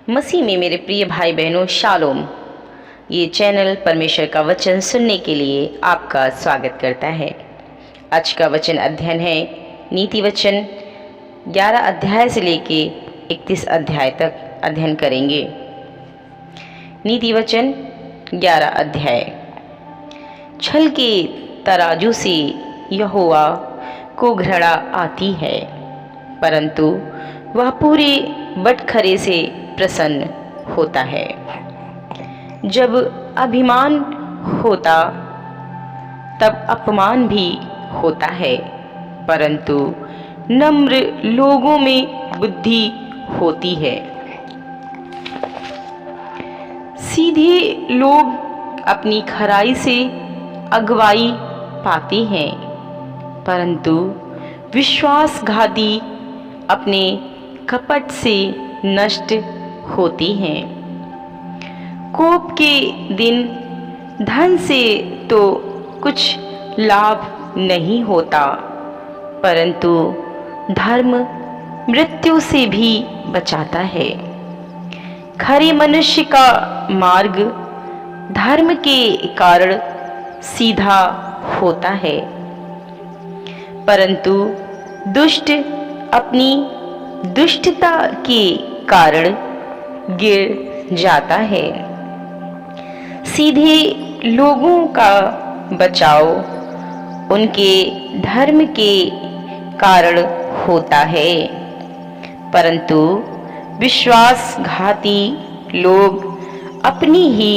मसीह में मेरे प्रिय भाई बहनों, शालोम। ये चैनल परमेश्वर का वचन सुनने के लिए आपका स्वागत करता है। आज का वचन अध्ययन है नीति वचन 11 अध्याय से लेके 31 अध्याय तक अध्ययन करेंगे। नीति वचन 11 अध्याय। छल के तराजू से यहोवा को घृणा आती है, परंतु वह पूरे बटखरे से प्रसन्न होता है। जब अभिमान होता तब अपमान भी होता है, परंतु नम्र लोगों में बुद्धि होती है। सीधे लोग अपनी खराई से अगुवाई पाते हैं, परंतु विश्वासघाती अपने कपट से नष्ट होती हैं। कोप के दिन धन से तो कुछ लाभ नहीं होता, परंतु धर्म मृत्यु से भी बचाता है। खरे मनुष्य का मार्ग धर्म के कारण सीधा होता है, परंतु दुष्ट अपनी दुष्टता के कारण गिर जाता है। सीधे लोगों का बचाव उनके धर्म के कारण होता है, परंतु विश्वासघाती लोग अपनी ही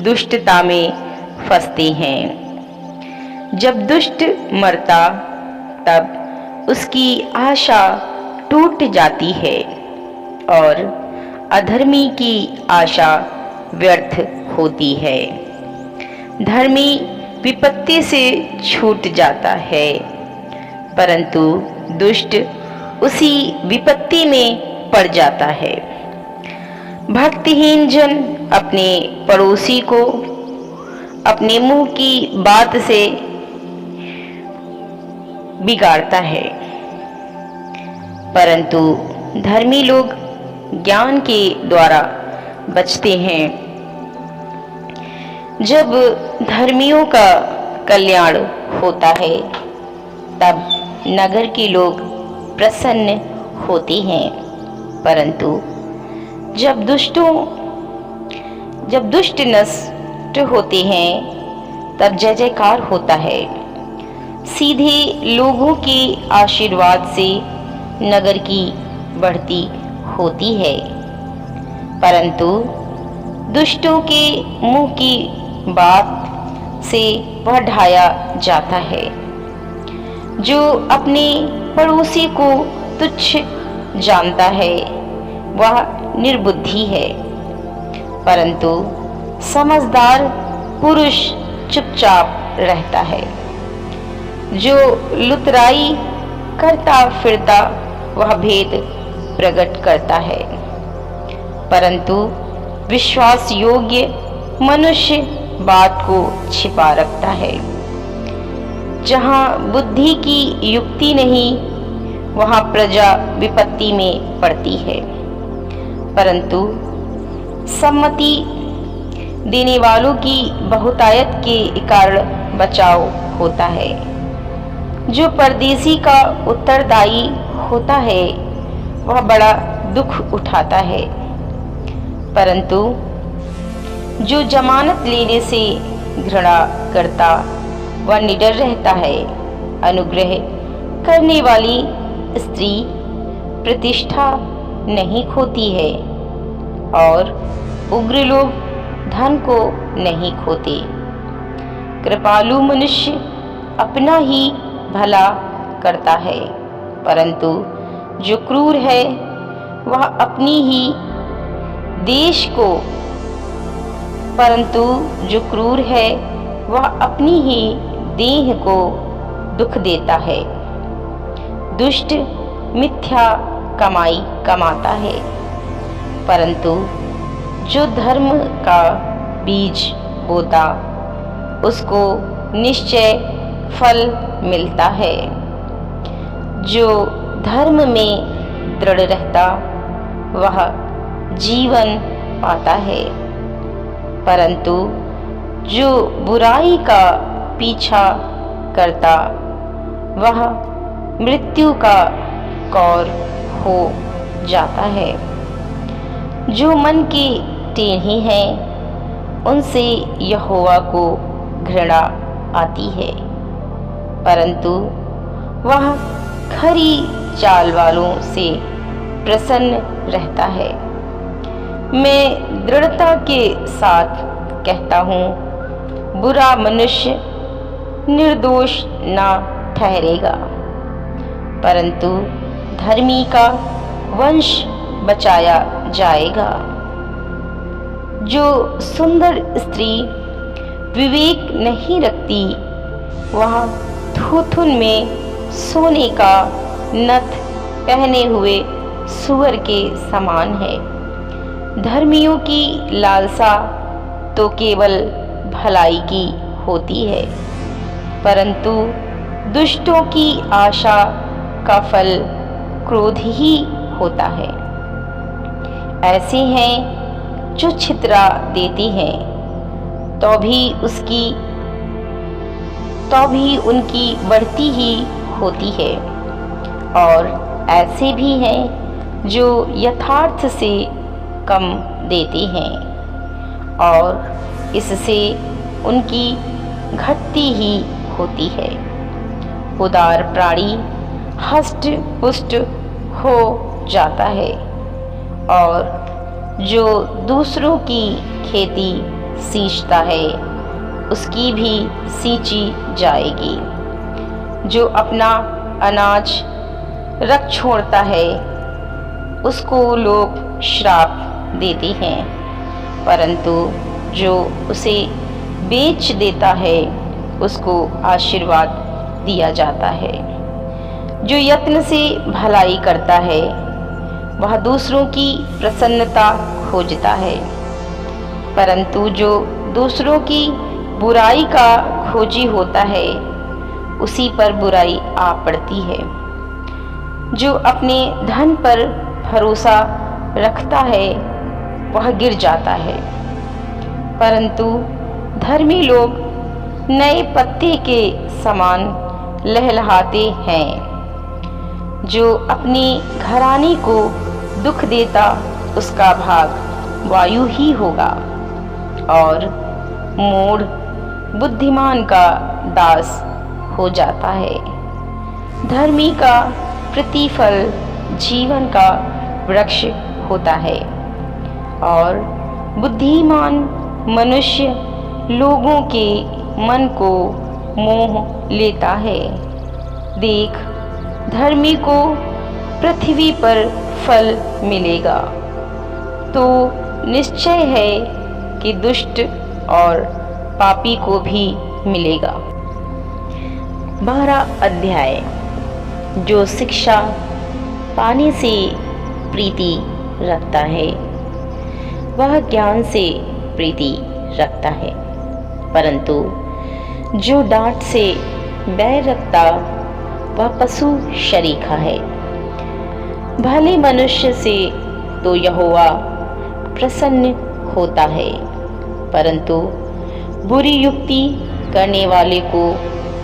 दुष्टता में फंसते हैं। जब दुष्ट मरता तब उसकी आशा टूट जाती है और अधर्मी की आशा व्यर्थ होती है। धर्मी विपत्ति से छूट जाता है, परंतु दुष्ट उसी विपत्ति में पड़ जाता है। भक्तिहीन जन अपने पड़ोसी को अपने मुंह की बात से बिगाड़ता है, परंतु धर्मी लोग ज्ञान के द्वारा बचते हैं। जब धर्मियों का कल्याण होता है तब नगर के लोग प्रसन्न होते हैं, परंतु जब दुष्ट नष्ट होते हैं तब जय जयकार होता है। सीधे लोगों के आशीर्वाद से नगर की बढ़ती होती है, परंतु दुष्टों के मुंह की बात से वह ढाया जाता है। जो अपने पड़ोसी को तुच्छ जानता है वह निर्बुद्धि है, परंतु समझदार पुरुष चुपचाप रहता है। जो लुतराई करता फिरता वह भेद प्रकट करता है, परंतु विश्वास योग्य मनुष्य बात को छिपा रखता है। जहाँ बुद्धि की युक्ति नहीं वहाँ प्रजा विपत्ति में पड़ती है, परंतु सम्मति देने वालों की बहुतायत के कारण बचाव होता है। जो परदेशी का उत्तरदायी होता है वह बड़ा दुख उठाता है, परंतु जो जमानत लेने से घृणा करता वह निडर रहता है। अनुग्रह करने वाली स्त्री प्रतिष्ठा नहीं खोती है और उग्र लोग धन को नहीं खोते। कृपालु मनुष्य अपना ही भला करता है, परंतु जो क्रूर है वह अपनी ही देश को अपनी ही देह को दुख देता है। दुष्ट मिथ्या कमाई कमाता है, परंतु जो धर्म का बीज बोता उसको निश्चय फल मिलता है। जो धर्म में दृढ़ रहता वह जीवन पाता है, परंतु जो बुराई का पीछा करता वह मृत्यु का कौर हो जाता है। जो मन के टेढ़े हैं उनसे यहोवा को घृणा आती है, परंतु वह खरी चाल वालों से प्रसन्न रहता है। मैं दृढ़ता के साथ कहता हूँ, बुरा मनुष्य निर्दोष ना ठहरेगा, परंतु धर्मी का वंश बचाया जाएगा। जो सुंदर स्त्री विवेक नहीं रखती वह थूथुन में सोने का नथ पहने हुए सूअर के समान है। धर्मियों की लालसा तो केवल भलाई की होती है, परंतु दुष्टों की आशा का फल क्रोध ही होता है। ऐसे हैं जो छितरा देती हैं तो भी उनकी बढ़ती ही होती है, और ऐसे भी हैं जो यथार्थ से कम देते हैं और इससे उनकी घटती ही होती है। उदार प्राणी हष्ट पुष्ट हो जाता है और जो दूसरों की खेती सींचता है उसकी भी सींची जाएगी। जो अपना अनाज रख छोड़ता है उसको लोग श्राप देते हैं, परंतु जो उसे बेच देता है उसको आशीर्वाद दिया जाता है। जो यत्न से भलाई करता है वह दूसरों की प्रसन्नता खोजता है, परंतु जो दूसरों की बुराई का खोजी होता है उसी पर बुराई आ पड़ती है। जो अपने धन पर भरोसा रखता है वह गिर जाता है, परंतु धर्मी लोग नए पत्ते के समान लहलहाते हैं। जो अपनी घरानी को दुख देता उसका भाग वायु ही होगा, और मूढ़ बुद्धिमान का दास हो जाता है। धर्मी का प्रतिफल जीवन का वृक्ष होता है, और बुद्धिमान मनुष्य लोगों के मन को मोह लेता है। देख, धर्मी को पृथ्वी पर फल मिलेगा, तो निश्चय है कि दुष्ट और पापी को भी मिलेगा। 12 अध्याय। जो शिक्षा पाने से प्रीति रखता है वह ज्ञान से प्रीति रखता है, परंतु जो डांट से बैर रखता वह पशु शरीखा है। भले मनुष्य से तो यहोवा प्रसन्न होता है, परंतु बुरी युक्ति करने वाले को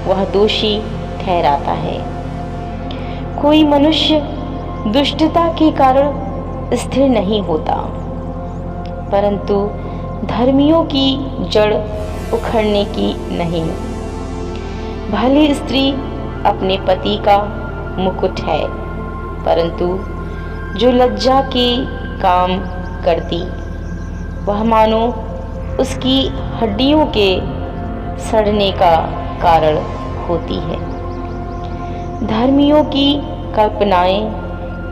वह दोषी ठहराता है। कोई मनुष्य दुष्टता के कारण स्थिर नहीं होता, परंतु धर्मियों की जड़ उखड़ने की नहीं। भली स्त्री अपने पति का मुकुट है, परंतु जो लज्जा के काम करती वह मानो उसकी हड्डियों के सड़ने का कारण होती है। धर्मियों की कल्पनाएं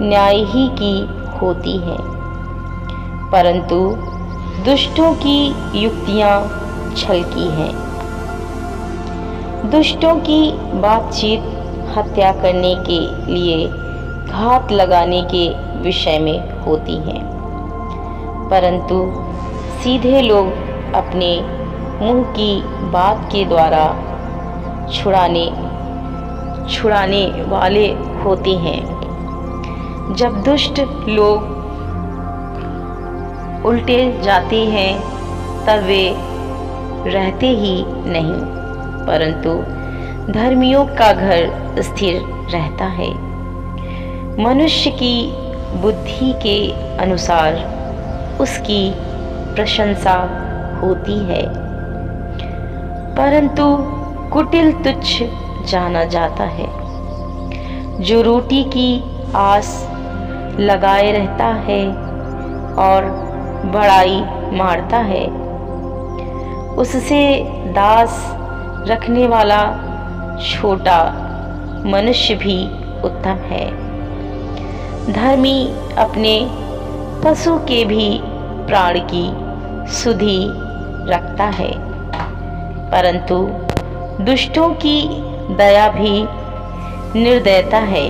न्याय ही की होती हैं, परंतु दुष्टों की युक्तियां छल की हैं। दुष्टों की बातचीत हत्या करने के लिए घात लगाने के विषय में होती हैं, परंतु सीधे लोग अपने मुंह की बात के द्वारा छुड़ाने वाले होते हैं। जब दुष्ट लोग उल्टे जाते हैं तब वे रहते ही नहीं, परंतु धर्मियों का घर स्थिर रहता है। मनुष्य की बुद्धि के अनुसार उसकी प्रशंसा होती है, परंतु कुटिल तुच्छ जाना जाता है। जो रोटी की आस लगाए रहता है और बड़ाई मारता है, उससे दास रखने वाला छोटा मनुष्य भी उत्तम है। धर्मी अपने पशु के भी प्राण की सुधि रखता है, परंतु दुष्टों की दया भी निर्दयता है।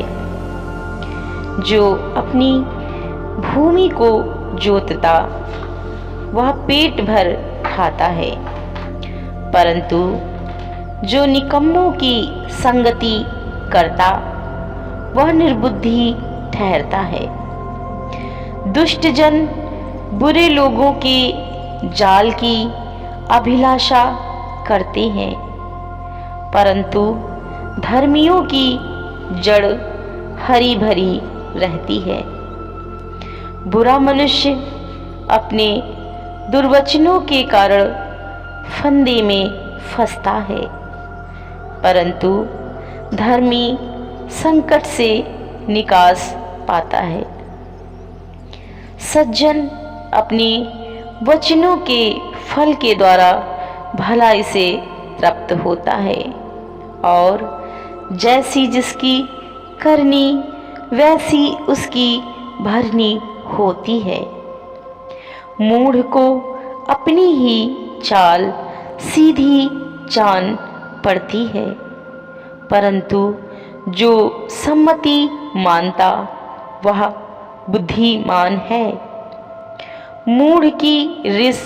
जो अपनी भूमि को जोतता वह पेट भर खाता है, परंतु जो निकम्मों की संगति करता वह निर्बुद्धि ठहरता है। दुष्ट जन बुरे लोगों के जाल की अभिलाषा करते हैं, परंतु धर्मियों की जड़ हरी भरी रहती है। बुरा मनुष्य अपने दुर्वचनों के कारण फंदे में फंसता है, परंतु धर्मी संकट से निकास पाता है। सज्जन अपने वचनों के फल के द्वारा भलाई से तृप्त होता है, और जैसी जिसकी करनी वैसी उसकी भरनी होती है। मूढ़ को अपनी ही चाल सीधी जान पड़ती है, परंतु जो सम्मति मानता वह बुद्धिमान है। मूढ़ की रिस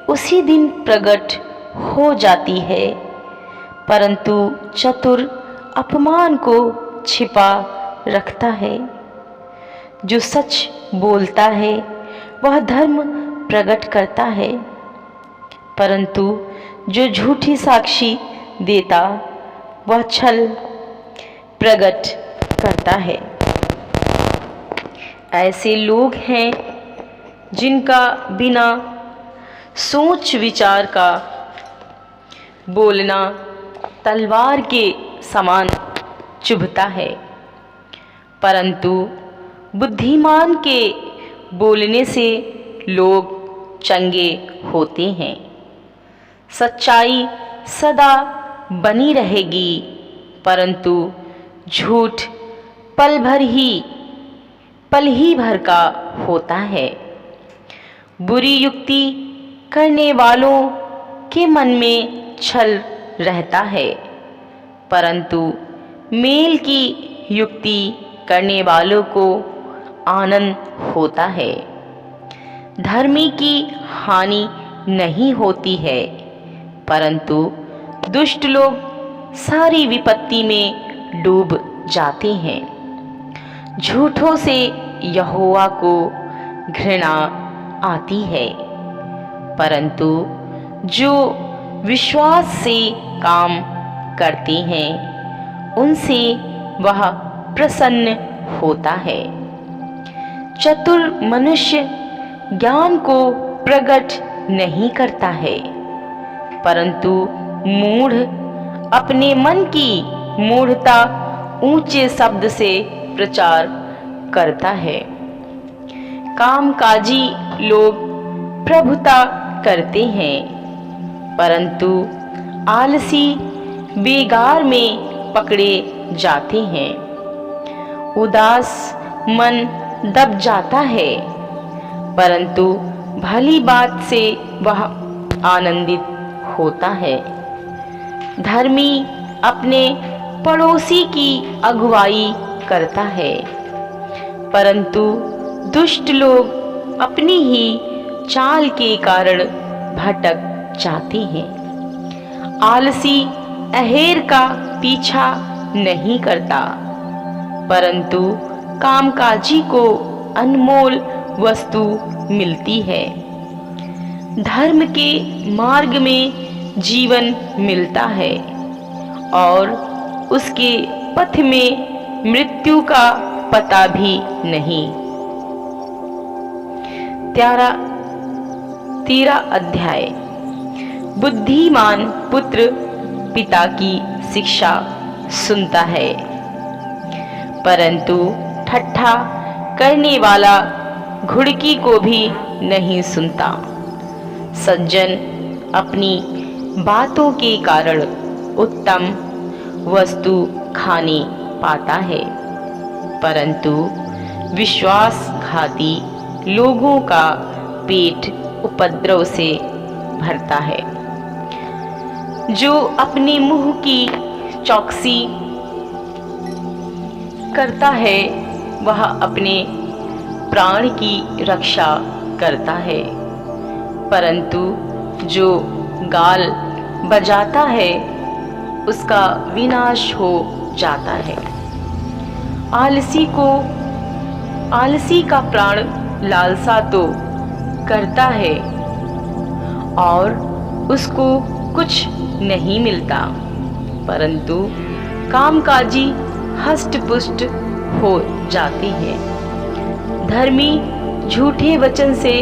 उसी दिन प्रकट हो जाती है, परंतु चतुर अपमान को छिपा रखता है। जो सच बोलता है वह धर्म प्रकट करता है, परंतु जो झूठी साक्षी देता वह छल प्रकट करता है। ऐसे लोग हैं जिनका बिना सोच विचार का बोलना तलवार के समान चुभता है, परंतु बुद्धिमान के बोलने से लोग चंगे होते हैं। सच्चाई सदा बनी रहेगी, परंतु झूठ पल ही भर का होता है। बुरी युक्ति करने वालों के मन में छल रहता है, परंतु मेल की युक्ति करने वालों को आनंद होता है। धर्मी की हानि नहीं होती है, परंतु दुष्ट लोग सारी विपत्ति में डूब जाते हैं। झूठों से यहोवा को घृणा आती है, परंतु जो विश्वास से काम करते हैं उनसे वह प्रसन्न होता है। चतुर मनुष्य ज्ञान को प्रकट नहीं करता है, परंतु मूढ़ अपने मन की मूढ़ता ऊंचे शब्द से प्रचार करता है। कामकाजी लोग प्रभुता करते हैं, परंतु आलसी बेगार में पकड़े जाते हैं। उदास मन दब जाता है, परंतु भली बात से वह आनंदित होता है। धर्मी अपने पड़ोसी की अगुवाई करता है, परंतु दुष्ट लोग अपनी ही चाल के कारण भटक जाते हैं। आलसी अहेर का पीछा नहीं करता, परंतु कामकाजी को अनमोल वस्तु मिलती है। धर्म के मार्ग में जीवन मिलता है और उसके पथ में मृत्यु का पता भी नहीं। 13 अध्याय। बुद्धिमान पुत्र पिता की शिक्षा सुनता है, परंतु ठट्ठा करने वाला घुड़की को भी नहीं सुनता। सज्जन अपनी बातों के कारण उत्तम वस्तु खाने पाता है, परंतु विश्वासघाती लोगों का पेट उपद्रव से भरता है। जो अपने मुंह की चौकसी करता है वह अपने प्राण की रक्षा करता है, परंतु जो गाल बजाता है उसका विनाश हो जाता है। आलसी का प्राण लालसा तो करता है और उसको कुछ नहीं मिलता, परंतु कामकाजी हष्ट-पुष्ट हो जाते हैं। धर्मी झूठे वचन से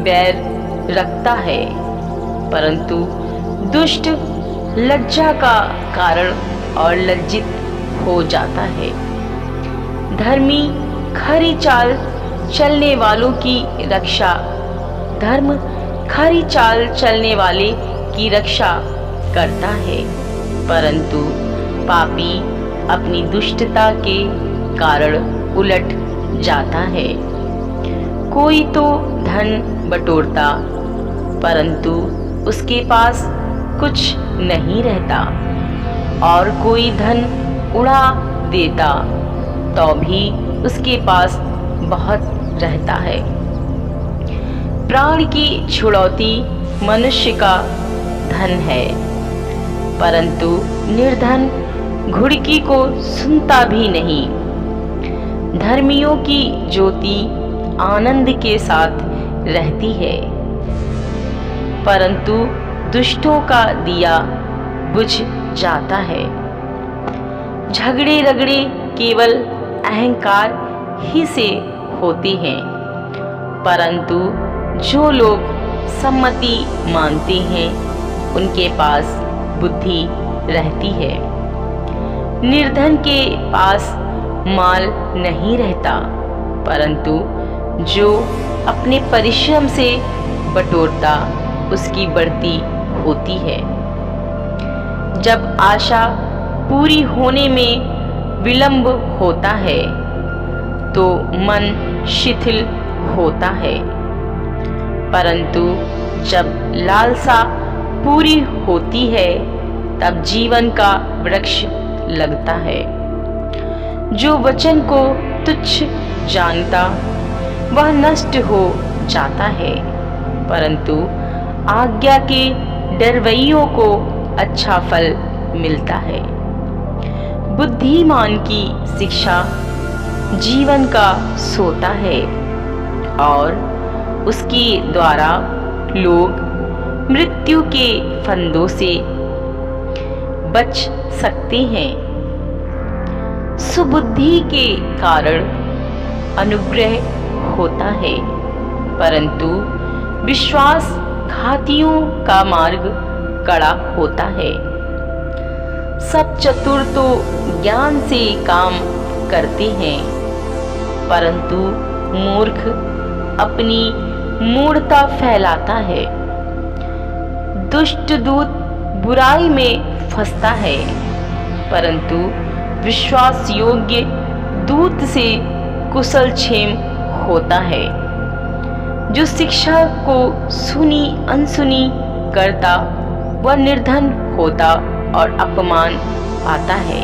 बैर रखता है, परंतु दुष्ट लज्जा का कारण और लज्जित हो जाता है। धर्मी खरी चाल चलने वालों की रक्षा धर्म खरी चाल चलने वाले की रक्षा करता है, परंतु पापी अपनी दुष्टता के कारण उलट जाता है। कोई तो धन बटोरता, परंतु उसके पास कुछ नहीं रहता, और कोई धन उड़ा देता तो भी उसके पास बहुत रहता है। प्राण की छुड़ौती मनुष्य का धन है, परंतु निर्धन घुड़की को सुनता भी नहीं। धर्मियों की ज्योति आनंद के साथ रहती है, परंतु दुष्टों का दिया बुझ जाता है। झगड़े रगड़े केवल अहंकार ही से होते हैं, परंतु जो लोग सम्मति मानते हैं उनके पास बुद्धि रहती है। निर्धन के पास माल नहीं रहता, परंतु जो अपने परिश्रम से बटोरता उसकी बढ़ती होती है। जब आशा पूरी होने में विलंब होता है तो मन शिथिल होता है, परंतु जब लालसा पूरी होती है तब जीवन का वृक्ष लगता है। जो वचन को तुच्छ जानता वह नष्ट हो जाता है, परंतु आज्ञा के डरवैयों को अच्छा फल मिलता है। बुद्धिमान की शिक्षा जीवन का सोता है और उसके द्वारा लोग मृत्यु के फंदों से बच सकते हैं। सुबुद्धि के कारण अनुग्रह होता है, परंतु विश्वासघातियों का मार्ग कड़ा होता है। सब चतुर तो ज्ञान से काम करते हैं, परंतु मूर्ख अपनी मूढ़ता फैलाता है। दुष्ट दूत बुराई में फंसता है, परंतु विश्वास योग्य दूत से कुशल क्षेम होता है। जो शिक्षा को सुनी अनसुनी करता वह निर्धन होता और अपमान पाता है,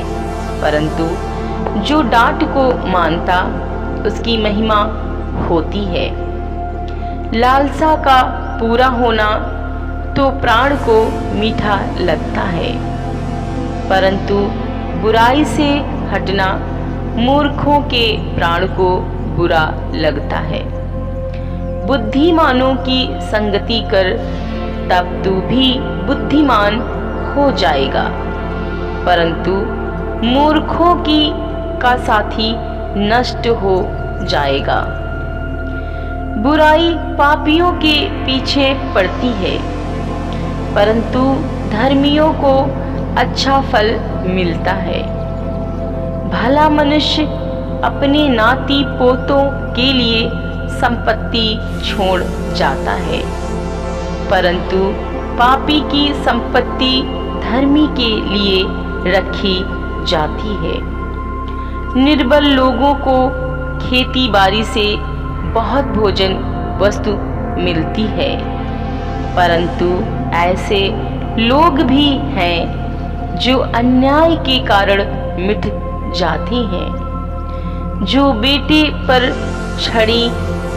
परंतु जो डांट को मानता उसकी महिमा होती है। लालसा का पूरा होना तो प्राण को मीठा लगता है, परंतु बुराई से हटना मूर्खों के प्राण को बुरा लगता है। बुद्धिमानों की संगति कर, तब तू भी बुद्धिमान हो जाएगा। परंतु मूर्खों का साथी नष्ट हो जाएगा। बुराई पापियों के पीछे पड़ती है, परंतु धर्मियों को अच्छा फल मिलता है। भला मनुष्य अपने नाती पोतों के लिए संपत्ति छोड़ जाता है, परंतु पापी की संपत्ति धर्मी के लिए रखी जाती है। निर्बल लोगों को खेती बाड़ी से बहुत भोजन वस्तु मिलती है, परंतु ऐसे लोग भी हैं जो अन्याय के कारण मिट जाते हैं। जो बेटे पर छड़ी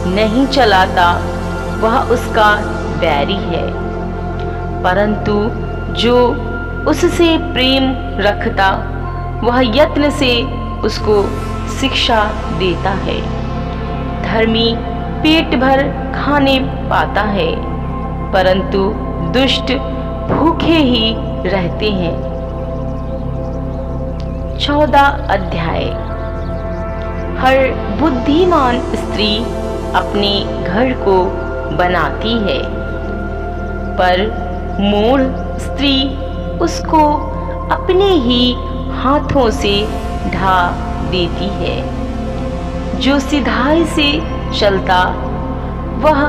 नहीं चलाता वह उसका बैरी है, परंतु जो उससे प्रेम रखता वह यत्न से उसको शिक्षा देता है। धर्मी पेट भर खाने पाता है, परंतु दुष्ट भूखे ही रहते हैं। 14 अध्याय। हर बुद्धिमान स्त्री अपने घर को बनाती है, पर मूढ़ स्त्री उसको अपने ही हाथों से ढा देती है। जो सिधाई से चलता वह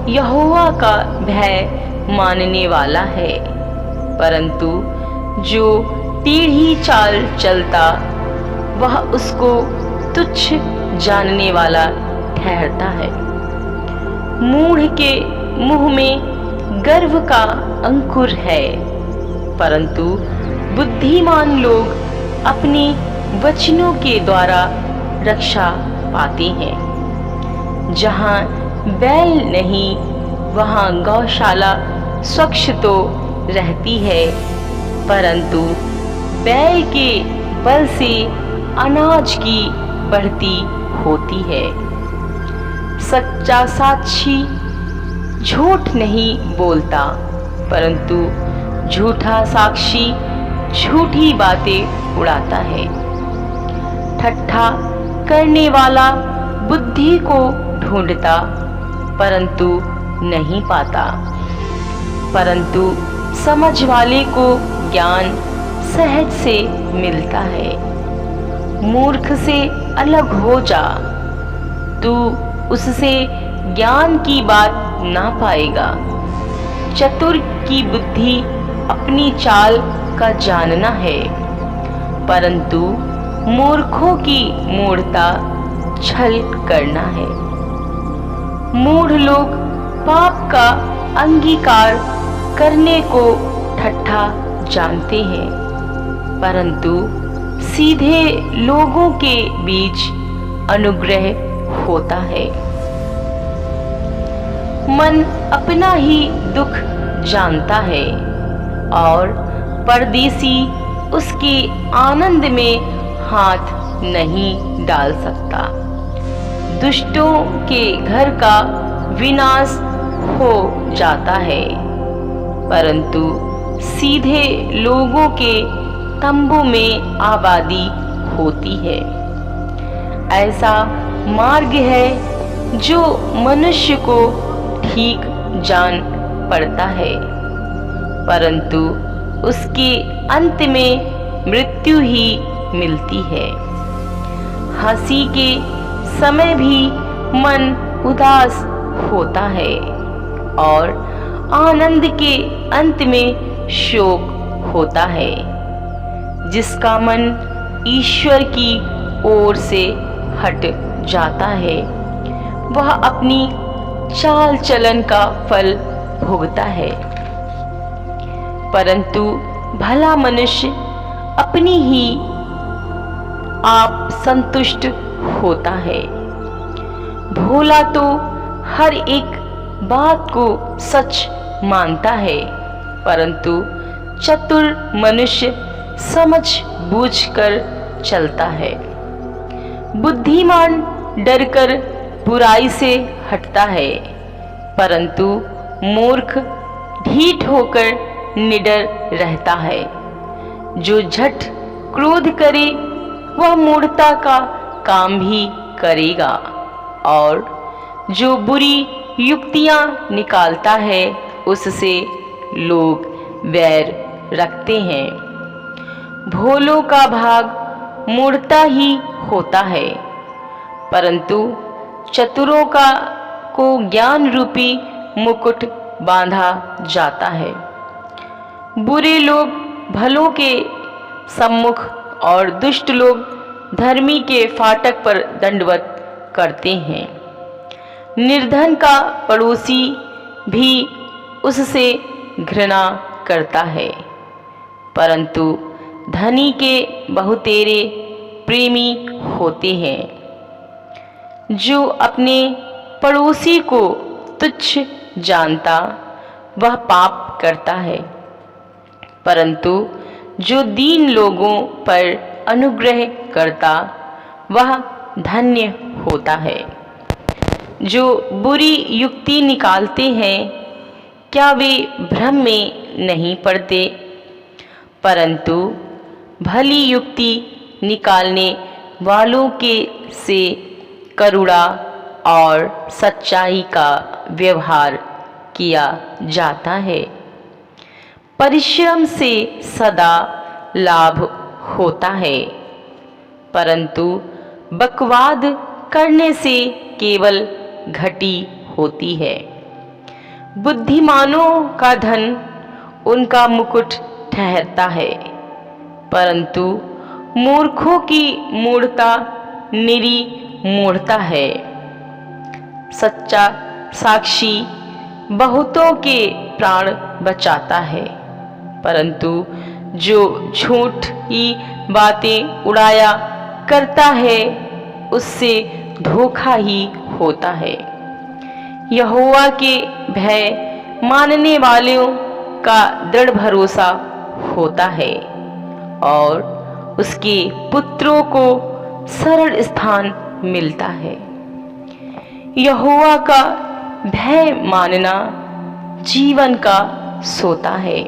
यहोवा का भय मानने वाला है, परंतु जो टेढ़ी चाल चलता वह उसको तुच्छ जानने वाला ठहरता है। मूढ़ के मुंह में गर्व का अंकुर है, परंतु बुद्धिमान लोग अपने वचनों के द्वारा रक्षा पाते हैं। जहाँ बैल नहीं वहाँ गौशाला स्वच्छ तो रहती है, परंतु बैल के बल से अनाज की बढ़ती होती है। सच्चा साक्षी झूठ नहीं बोलता, परंतु झूठा साक्षी झूठी बातें उड़ाता है। ठट्ठा करने वाला बुद्धि को ढूंढता, परंतु नहीं पाता, परंतु समझ वाले को ज्ञान सहज से मिलता है। मूर्ख से अलग हो जा, तू उससे ज्ञान की बात ना पाएगा। चतुर की बुद्धि अपनी चाल का जानना है, परंतु मूर्खों की मूढ़ता छल करना है। मूढ़ लोग पाप का अंगीकार करने को ठट्ठा जानते हैं, परंतु सीधे लोगों के बीच अनुग्रह होता है। मन अपना ही दुख जानता है और परदेसी उसके आनंद में हाथ नहीं डाल सकता। दुष्टों के घर का विनाश हो जाता है, परंतु सीधे लोगों के तंबू में आबादी होती है। ऐसा मार्ग है जो मनुष्य को ठीक जान पड़ता है, परंतु उसके अंत में मृत्यु ही मिलती है। हंसी के समय भी मन उदास होता है और आनंद के अंत में शोक होता है। जिसका मन ईश्वर की ओर से हट जाता है वह अपनी चाल चलन का फल भोगता है, परंतु भला मनुष्य अपनी ही आप संतुष्ट होता है। भोला तो हर एक बात को सच मानता है, परंतु चतुर मनुष्य समझ बूझकर चलता है। बुद्धिमान डरकर बुराई से हटता है, परंतु मूर्ख ढीठ होकर निडर रहता है। जो झट क्रोध करे वह मूढ़ता का काम भी करेगा, और जो बुरी युक्तियां निकालता है उससे लोग वैर रखते हैं। भोलों का भाग मूढ़ता ही होता है, परंतु चतुरों को ज्ञान रूपी मुकुट बांधा जाता है। बुरे लोग भलों के सम्मुख और दुष्ट लोग धर्मी के फाटक पर दंडवत करते हैं। निर्धन का पड़ोसी भी उससे घृणा करता है, परंतु धनी के बहुतेरे प्रेमी होते हैं। जो अपने पड़ोसी को तुच्छ जानता वह पाप करता है, परंतु जो दीन लोगों पर अनुग्रह करता वह धन्य होता है। जो बुरी युक्ति निकालते हैं क्या वे भ्रम में नहीं पड़ते, परंतु भली युक्ति निकालने वालों के से करुणा और सच्चाई का व्यवहार किया जाता है। परिश्रम से सदा लाभ होता है, परंतु बकवाद करने से केवल घटी होती है। बुद्धिमानों का धन उनका मुकुट ठहरता है, परंतु मूर्खों की मूढ़ता निरी मूढ़ता है। सच्चा साक्षी बहुतों के प्राण बचाता है, परंतु जो झूठ की बातें उड़ाया करता है उससे धोखा ही होता है। यहोवा के भय मानने वालों का दृढ़ भरोसा होता है, और उसके पुत्रों को सरल स्थान मिलता है। यहोवा का भय मानना जीवन का सोता है,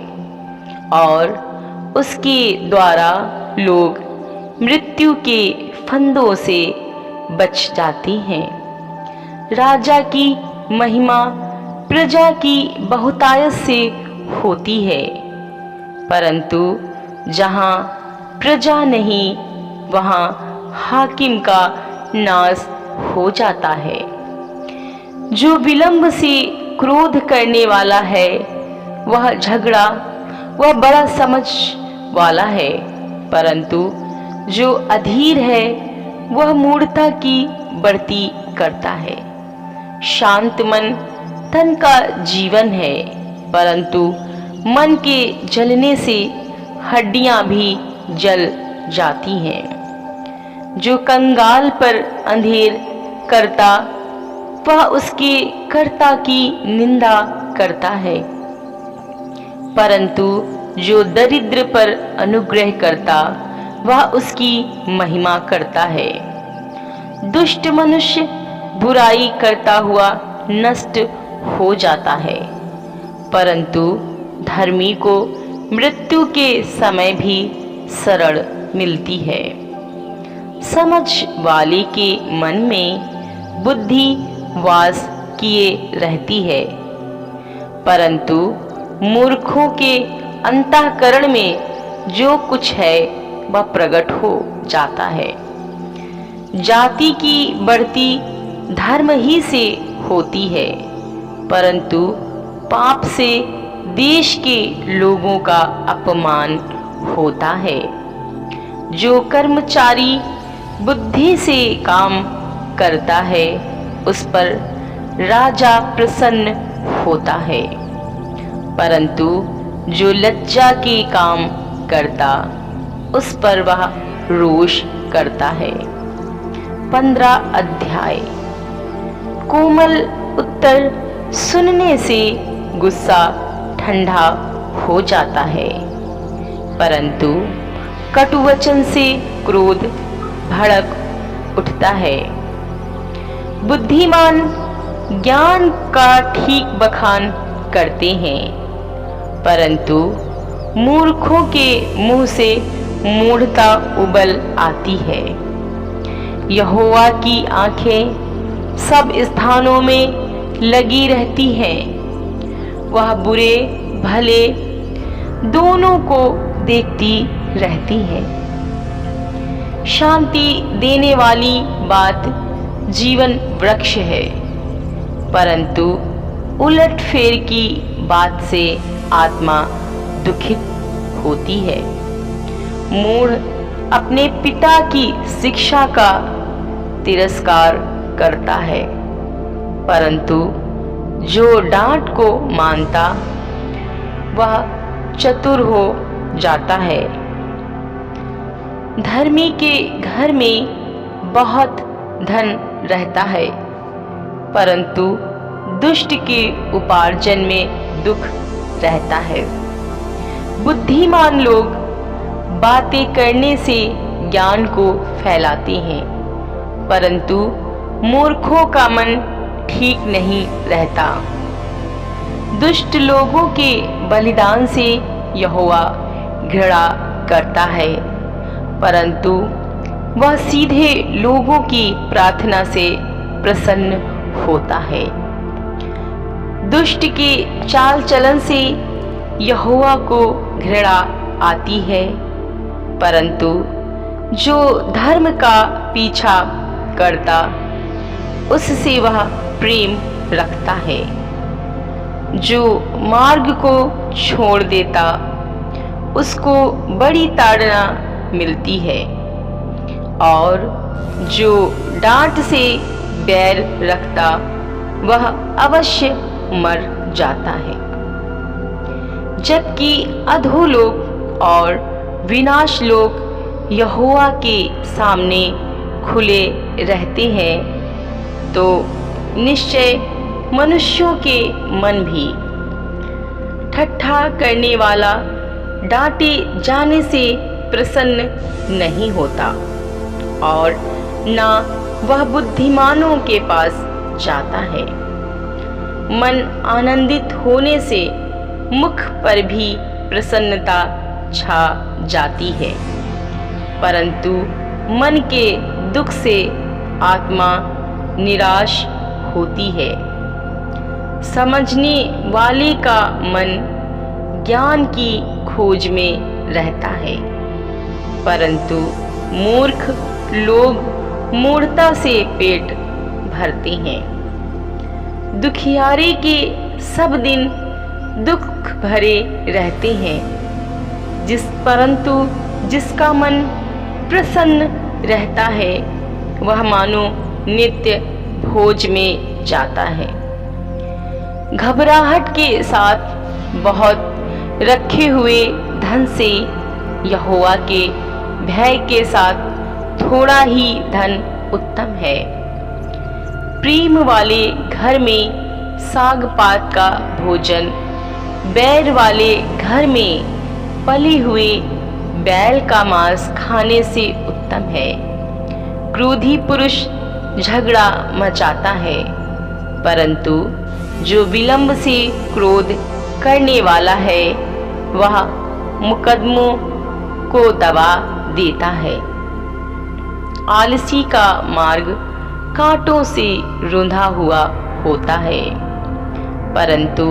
और उसके द्वारा लोग मृत्यु के फंदों से बच जाते हैं। राजा की महिमा प्रजा की बहुतायत से होती है, परंतु जहाँ प्रजा नहीं वहाँ हाकिम का नाश हो जाता है। जो विलंब से क्रोध करने वाला है वह बड़ा समझ वाला है, परंतु जो अधीर है वह मूढ़ता की बढ़ती करता है। शांत मन तन का जीवन है, परंतु मन के जलने से हड्डियां भी जल जाती हैं। जो कंगाल पर अंधेर करता वह उसके कर्ता की निंदा करता है, परंतु जो दरिद्र पर अनुग्रह करता वह उसकी महिमा करता है। दुष्ट मनुष्य बुराई करता हुआ नष्ट हो जाता है, परंतु धर्मी को मृत्यु के समय भी शरण मिलती है। समझ वाले के मन में बुद्धि वास किए रहती है, परंतु मूर्खों के अंतःकरण में जो कुछ है वह प्रकट हो जाता है। जाति की बढ़ती धर्म ही से होती है, परंतु पाप से देश के लोगों का अपमान होता है। जो कर्मचारी बुद्धि से काम करता है उस पर राजा प्रसन्न होता है, परंतु जो लज्जा के काम करता उस पर वह रोष करता है। 15 अध्याय। कोमल उत्तर सुनने से गुस्सा ठंडा हो जाता है, परंतु कटुवचन से क्रोध भड़क उठता है। बुद्धिमान ज्ञान का ठीक बखान करते हैं, परंतु मूर्खों के मुंह से मूढ़ता उबल आती है। यहोवा की आंखें सब स्थानों में लगी रहती हैं, वह बुरे भले दोनों को देखती रहती है। शांति देने वाली बात जीवन वृक्ष है, परंतु उलटफेर की बात से आत्मा दुखित होती है। मूढ़ अपने पिता की शिक्षा का तिरस्कार करता है, परंतु जो डांट को मानता वह चतुर हो जाता है। धर्मी के घर में बहुत धन रहता है, परंतु दुष्ट के उपार्जन में दुख रहता है। बुद्धिमान लोग बातें करने से ज्ञान को फैलाते हैं, परंतु मूर्खों का मन ठीक नहीं रहता। दुष्ट लोगों के बलिदान से यहोवा घृणा करता है, परंतु वह सीधे लोगों की प्रार्थना से प्रसन्न होता है। दुष्ट के चाल चलन से यहोवा को घृणा आती है, परंतु जो धर्म का पीछा करता उससे वह प्रेम रखता है। जो मार्ग को छोड़ देता उसको बड़ी ताड़ना मिलती है, और जो डांट से बैर रखता वह अवश्य मर जाता है। जबकि अधोलोक और विनाश लोक यहोवा के सामने खुले रहते हैं, तो निश्चय मनुष्यों के मन भी। ठट्ठा करने वाला डांटे जाने से प्रसन्न नहीं होता, और ना वह बुद्धिमानों के पास जाता है। मन आनंदित होने से मुख पर भी प्रसन्नता छा जाती है, परंतु मन के दुख से आत्मा निराश होती है। समझने वाले का मन ज्ञान की खोज में रहता है, परंतु मूर्ख लोग मूढ़ता से पेट भरते हैं। दुखियारे के सब दिन दुख भरे रहते हैं, परंतु जिसका मन प्रसन्न रहता है वह मानो नित्य भोज में जाता है। घबराहट के साथ बहुत रखे हुए धन से यहोवा के भय के साथ थोड़ा ही धन उत्तम है। प्रेम वाले घर में साग पात का भोजन बैर वाले घर में पले हुए बैल का मांस खाने से उत्तम है। क्रोधी पुरुष झगड़ा मचाता है, परंतु जो विलंब से क्रोध करने वाला है वह मुकदमों को दबा देता है। आलसी का मार्ग कांटों से रुंधा हुआ होता है, परंतु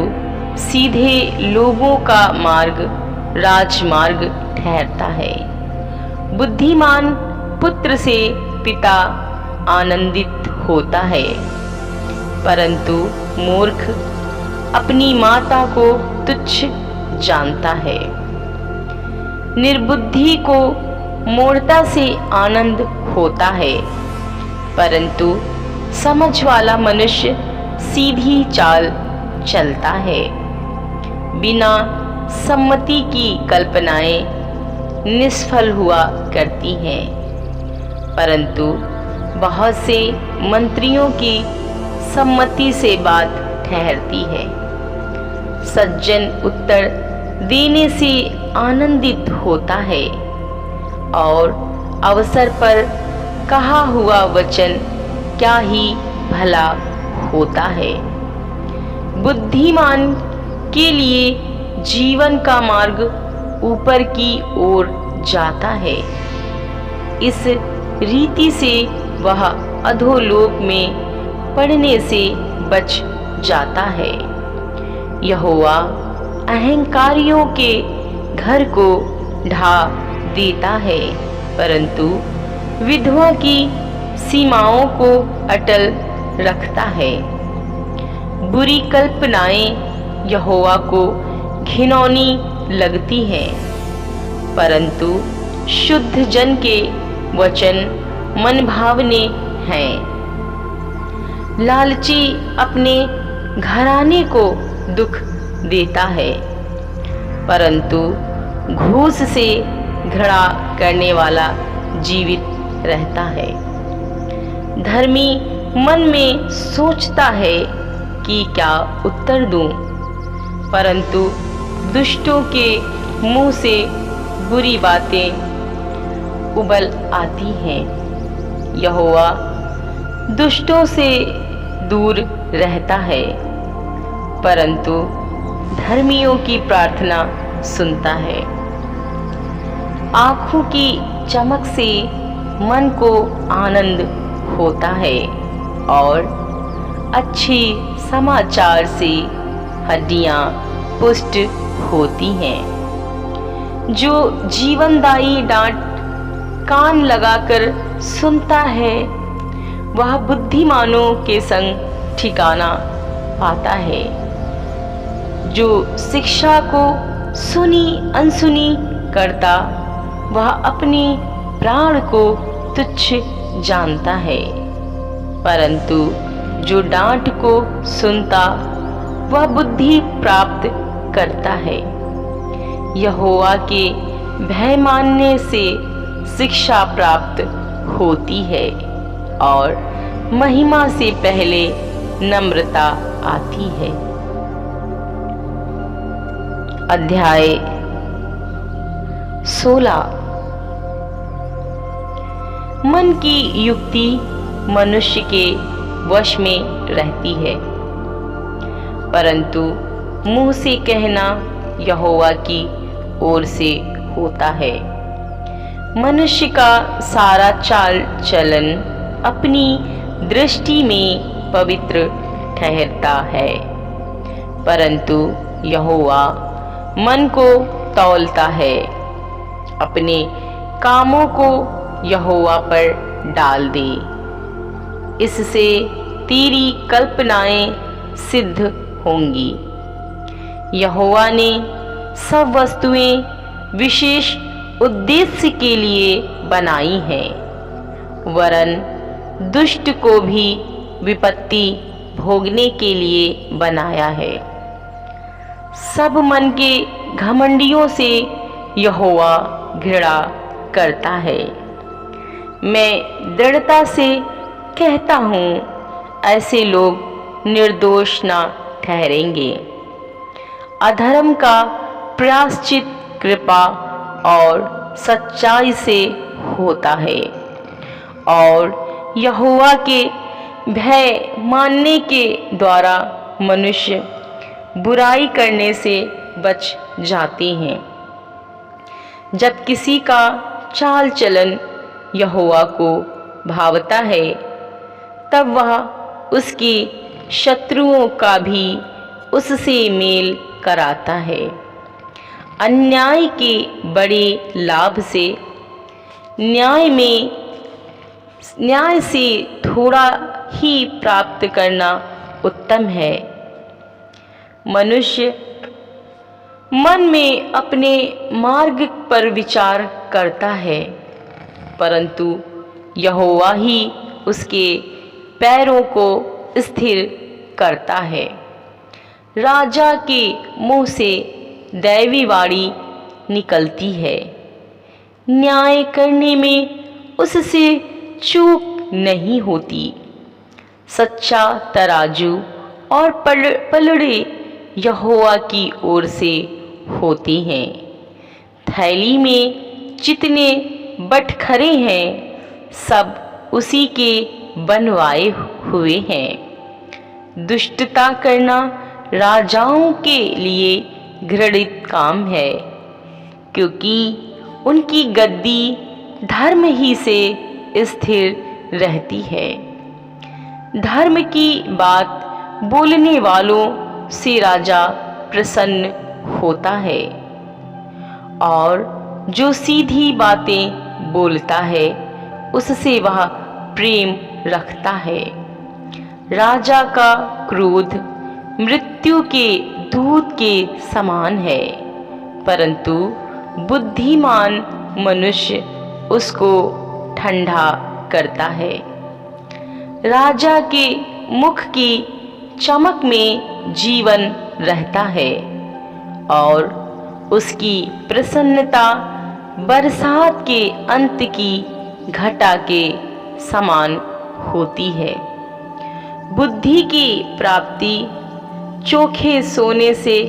सीधे लोगों का मार्ग राजमार्ग ठहरता है। बुद्धिमान पुत्र से पिता आनंदित होता है, परंतु मूर्ख अपनी माता को तुच्छ जानता है। निर्बुद्धि को मूढ़ता से आनंद होता है, परंतु समझ वाला मनुष्य सीधी चाल चलता है। बिना सम्मति की कल्पनाएं निष्फल हुआ करती हैं, परंतु बहुत से मंत्रियों की सम्मति से बात ठहरती है। सज्जन उत्तर देने से आनंदित होता है, और अवसर पर कहा हुआ वचन क्या ही भला होता है। बुद्धिमान के लिए जीवन का मार्ग ऊपर की ओर जाता है। इस रीति से वह अधोलोक में पड़ने से बच जाता है। यहोवा अहंकारियों के घर को ढा देता है, परंतु विधवा की सीमाओं को अटल रखता है। बुरी कल्पनाएं यहोवा को घिनौनी लगती हैं, परंतु शुद्ध जन के वचन मनभावने हैं। लालची अपने घराने को दुख देता है, परंतु घूस से घृणा करने वाला जीवित रहता है। धर्मी मन में सोचता है कि क्या उत्तर दूं, परंतु दुष्टों के मुंह से बुरी बातें उबल आती हैं। यहोवा दुष्टों से दूर रहता है, परंतु धर्मियों की प्रार्थना सुनता है। आँखों की चमक से मन को आनंद होता है और अच्छे समाचार से हड्डियाँ पुष्ट होती हैं। जो जीवनदायी डांट कान लगाकर सुनता है, वह बुद्धिमानों के संग ठिकाना पाता है। जो शिक्षा को सुनी अनसुनी करता, वह अपने प्राण को तुच्छ जानता है, परंतु जो डांट को सुनता, वह बुद्धि प्राप्त करता है। यहोवा के भय मानने से शिक्षा प्राप्त होती है और महिमा से पहले नम्रता आती है। अध्याय 16। मन की युक्ति मनुष्य के वश में रहती है, परंतु मुंह से कहना यहोवा की ओर से होता है। मनुष्य का सारा चाल चलन अपनी दृष्टि में पवित्र ठहरता है, परंतु यहोवा मन को तौलता है। अपने कामों को यहोवा पर डाल दे, इससे तेरी कल्पनाएं सिद्ध होंगी। यहोवा ने सब वस्तुएं विशेष उद्देश्य के लिए बनाई हैं, वरन दुष्ट को भी विपत्ति भोगने के लिए बनाया है। सब मन के घमंडियों से यहोवा घृणा करता है। मैं दृढ़ता से कहता हूँ, ऐसे लोग निर्दोष न ठहरेंगे। अधर्म का प्रायश्चित कृपा और सच्चाई से होता है, और यहोवा के भय मानने के द्वारा मनुष्य बुराई करने से बच जाते हैं। जब किसी का चाल चलन यहोवा को भावता है, तब वह उसके शत्रुओं का भी उससे मेल कराता है। अन्याय के बड़े लाभ से न्याय से थोड़ा ही प्राप्त करना उत्तम है। मनुष्य मन में अपने मार्ग पर विचार करता है, परंतु यहोवा ही उसके पैरों को स्थिर करता है। राजा के मुंह से दैवी वाणी निकलती है, न्याय करने में उससे चूक नहीं होती। सच्चा तराजू और पलड़े यहोवा की ओर से होती हैं। थैली में जितने बटखरे हैं, सब उसी के बनवाए हुए हैं। दुष्टता करना राजाओं के लिए घृणित काम है, क्योंकि उनकी गद्दी धर्म ही से स्थिर रहती है। धर्म की बात बोलने वालों से राजा प्रसन्न होता है, और जो सीधी बातें बोलता है उससे वह प्रेम रखता है। राजा का क्रोध मृत्यु के दूत के समान है, परंतु बुद्धिमान मनुष्य उसको ठंडा करता है। राजा के मुख की चमक में जीवन रहता है, और उसकी प्रसन्नता बरसात के अंत की घटा के समान होती है। बुद्धि की प्राप्ति चोखे सोने से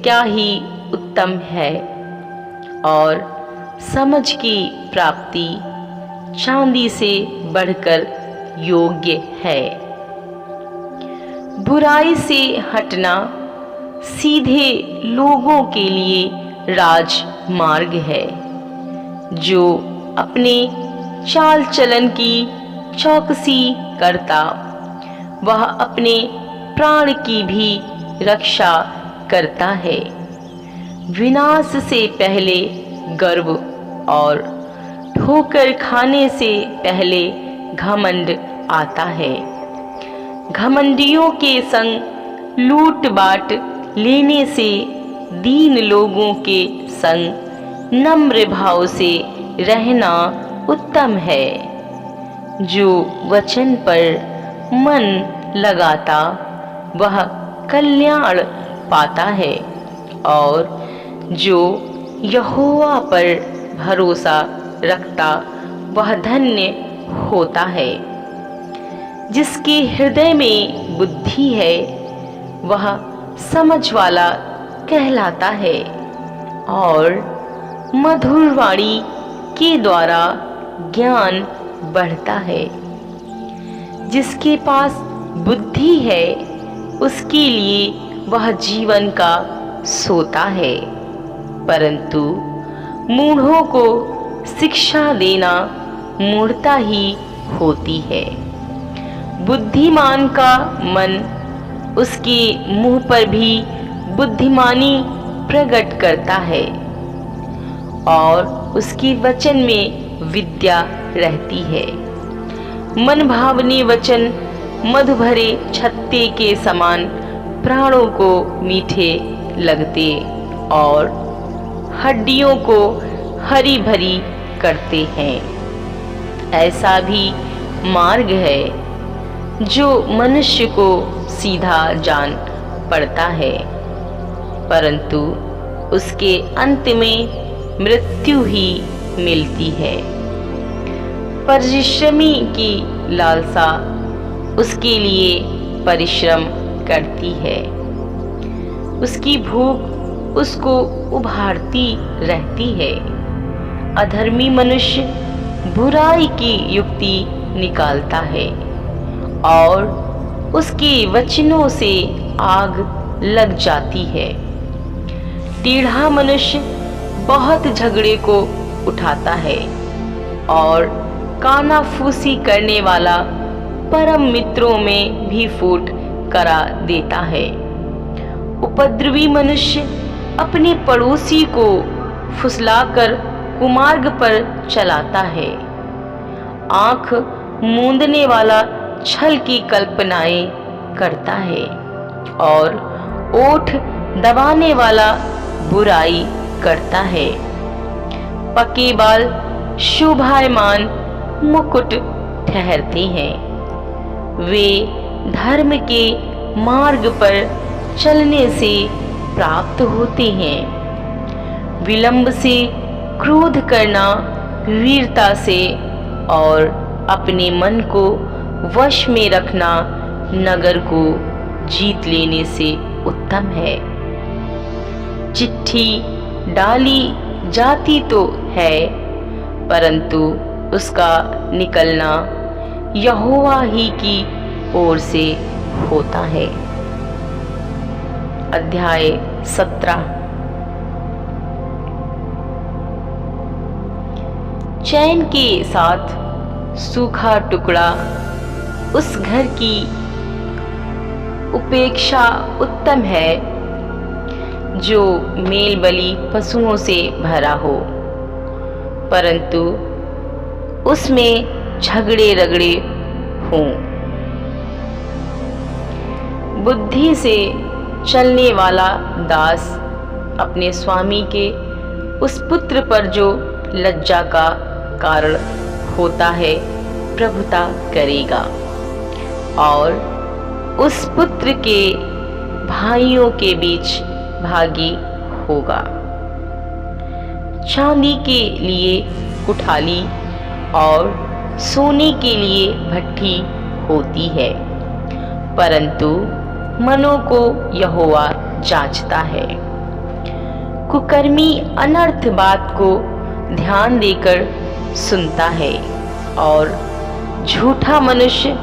क्या ही उत्तम है, और समझ की प्राप्ति चांदी से बढ़कर योग्य है। बुराई से हटना सीधे लोगों के लिए राजमार्ग है। जो अपने चाल चलन की चौकसी करता, वह अपने प्राण की भी रक्षा करता है। विनाश से पहले गर्व और ठोकर खाने से पहले घमंड आता है। घमंडियों के संग लूट बाट लेने से दीन लोगों के संग नम्र भाव से रहना उत्तम है। जो वचन पर मन लगाता वह कल्याण पाता है, और जो यहोवा पर भरोसा रखता वह धन्य होता है। जिसके हृदय में बुद्धि है वह समझ वाला कहलाता है, और मधुर वाणी के द्वारा ज्ञान बढ़ता है। जिसके पास बुद्धि है उसके लिए वह जीवन का सोता है, परंतु मूढ़ों को शिक्षा देना मूढ़ता ही होती है। बुद्धिमान का मन उसके मुंह पर भी बुद्धिमानी प्रकट करता है, और उसके वचन में विद्या रहती है। मन भावनी वचन मधु भरे छत्ते के समान प्राणों को मीठे लगते, और हड्डियों को हरी भरी करते हैं। ऐसा भी मार्ग है जो मनुष्य को सीधा जान पड़ता है, परंतु उसके अंत में मृत्यु ही मिलती है। परिश्रमी की लालसा उसके लिए परिश्रम करती है, उसकी भूख उसको उभारती रहती है। अधर्मी मनुष्य बुराई की युक्ति निकालता है, और उसके वचनों से आग लग जाती है। टेढ़ा मनुष्य बहुत झगड़े को उठाता है, और कानाफूसी करने वाला परम मित्रों में भी फूट करा देता है। उपद्रवी मनुष्य अपने पड़ोसी को फुसलाकर कुमार्ग पर चलाता है। आंख मूंदने वाला छल की कल्पनाएं करता है, और ओठ दबाने वाला बुराई करता है। पके बाल शोभायमान मुकुट ठहरते हैं। वे धर्म के मार्ग पर चलने से प्राप्त होते हैं। विलंब से क्रोध करना वीरता से, और अपने मन को वश में रखना नगर को जीत लेने से उत्तम है। चिट्ठी डाली जाती तो है, परंतु उसका निकलना यहोवा ही की ओर से होता है। अध्याय 17। चैन के साथ सूखा टुकड़ा उस घर की उपेक्षा उत्तम है जो मेलबली पशुओं से भरा हो, परंतु उसमें झगड़े रगड़े हों। बुद्धि से चलने वाला दास अपने स्वामी के उस पुत्र पर जो लज्जा का कारण होता है प्रभुता करेगा, और उस पुत्र के भाइयों के बीच भागी होगा। चांदी के लिए कुठाली और सोने के लिए भट्ठी होती है, परंतु मनों को यहोवा जांचता है। कुकर्मी अनर्थ बात को ध्यान देकर सुनता है, और झूठा मनुष्य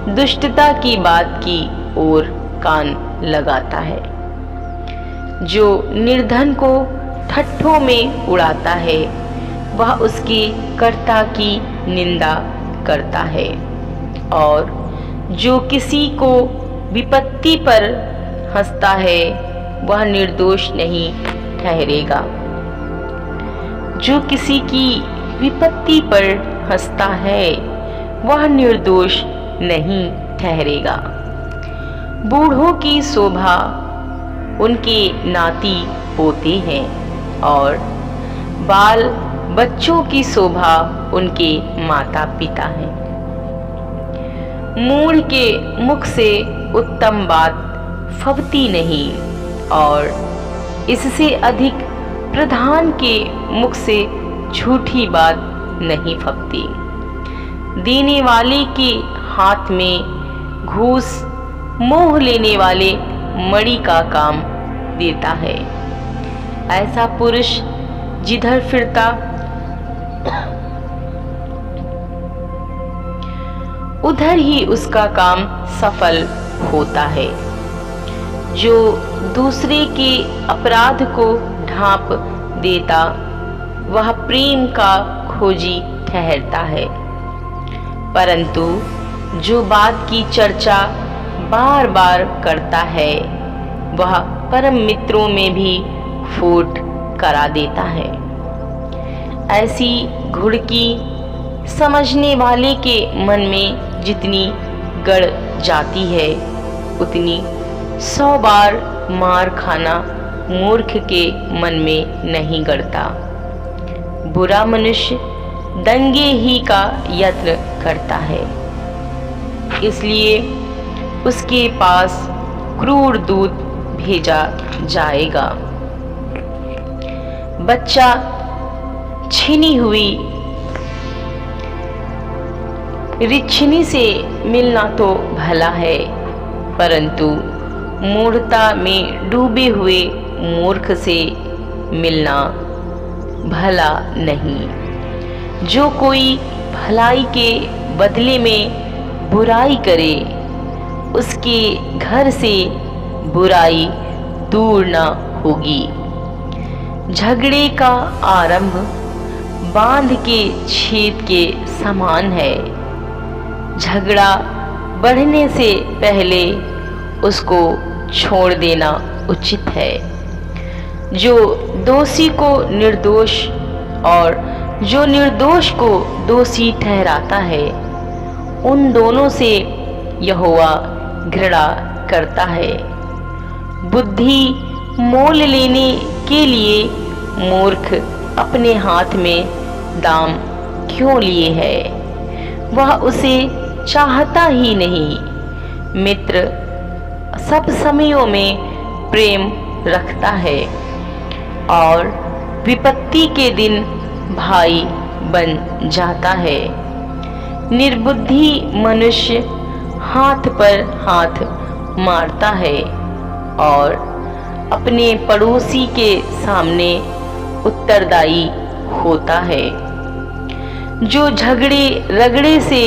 दुष्टता की बात की ओर कान लगाता है। जो निर्धन को ठट्ठों में उड़ाता है वह उसके कर्ता की निंदा करता है, और जो किसी को विपत्ति पर हंसता है वह निर्दोष नहीं ठहरेगा। जो किसी की विपत्ति पर हंसता है वह निर्दोष नहीं ठहरेगा। बूढ़ों की शोभा उनके नाती पोते हैं, और बाल बच्चों की शोभा उनके माता पिता हैं। मूढ़ के मुख से उत्तम बात फबती नहीं, और इससे अधिक प्रधान के मुख से झूठी बात नहीं फबती। देने वाले के हाथ में घूस मोह लेने वाले मणि का काम देता है। ऐसा पुरुष जिधर फिरता उधर ही उसका काम सफल होता है। जो दूसरे के अपराध को ढांप देता वह प्रेम का खोजी ठहरता है, परंतु जो बात की चर्चा बार बार करता है वह परम मित्रों में भी फूट करा देता है। ऐसी घुड़की समझने वाले के मन में जितनी गड़ जाती है उतनी 100 बार मार खाना मूर्ख के मन में नहीं गड़ता। बुरा मनुष्य दंगे ही का यत्न करता है, इसलिए उसके पास क्रूर दूत भेजा जाएगा। बच्चा छीनी हुई रिछनी से मिलना तो भला है, परंतु मूढ़ता में डूबे हुए मूर्ख से मिलना भला नहीं। जो कोई भलाई के बदले में बुराई करे उसके घर से बुराई दूर न होगी। झगड़े का आरंभ बांध के छेद के समान है। झगड़ा बढ़ने से पहले उसको छोड़ देना उचित है। जो दोषी को निर्दोष और जो निर्दोष को दोषी ठहराता है उन दोनों से यहोवा घृणा करता है। बुद्धि मोल लेने के लिए मूर्ख अपने हाथ में दाम क्यों लिए है? वह उसे चाहता ही नहीं। मित्र सब समयों में प्रेम रखता है और विपत्ति के दिन भाई बन जाता है। निर्बुद्धि मनुष्य हाथ पर हाथ मारता है और अपने पड़ोसी के सामने उत्तरदायी होता है। जो झगड़े रगड़े से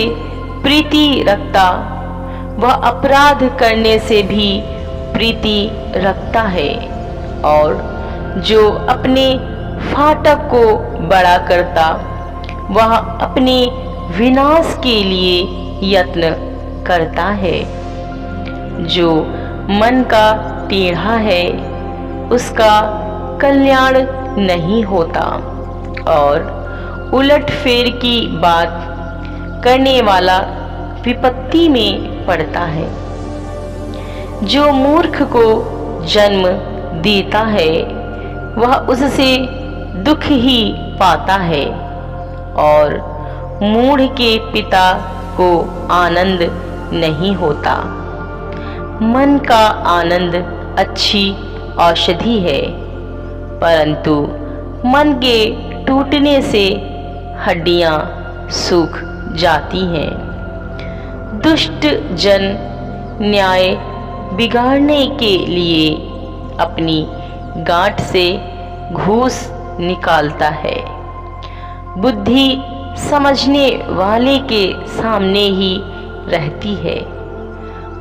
प्रीति रखता वह अपराध करने से भी प्रीति रखता है और जो अपने फाटक को बड़ा करता वह अपने विनाश के लिए यत्न करता है। जो मन का टेढ़ा है उसका कल्याण नहीं होता और उलटफेर की बात करने वाला विपत्ति में पड़ता है। जो मूर्ख को जन्म देता है वह उससे दुख ही पाता है और मूढ़ के पिता को आनंद नहीं होता। मन का आनंद अच्छी औषधि है, परंतु मन के टूटने से हड्डियां सूख जाती हैं। दुष्ट जन न्याय बिगाड़ने के लिए अपनी गांठ से घूस निकालता है। बुद्धि समझने वाले के सामने ही रहती है,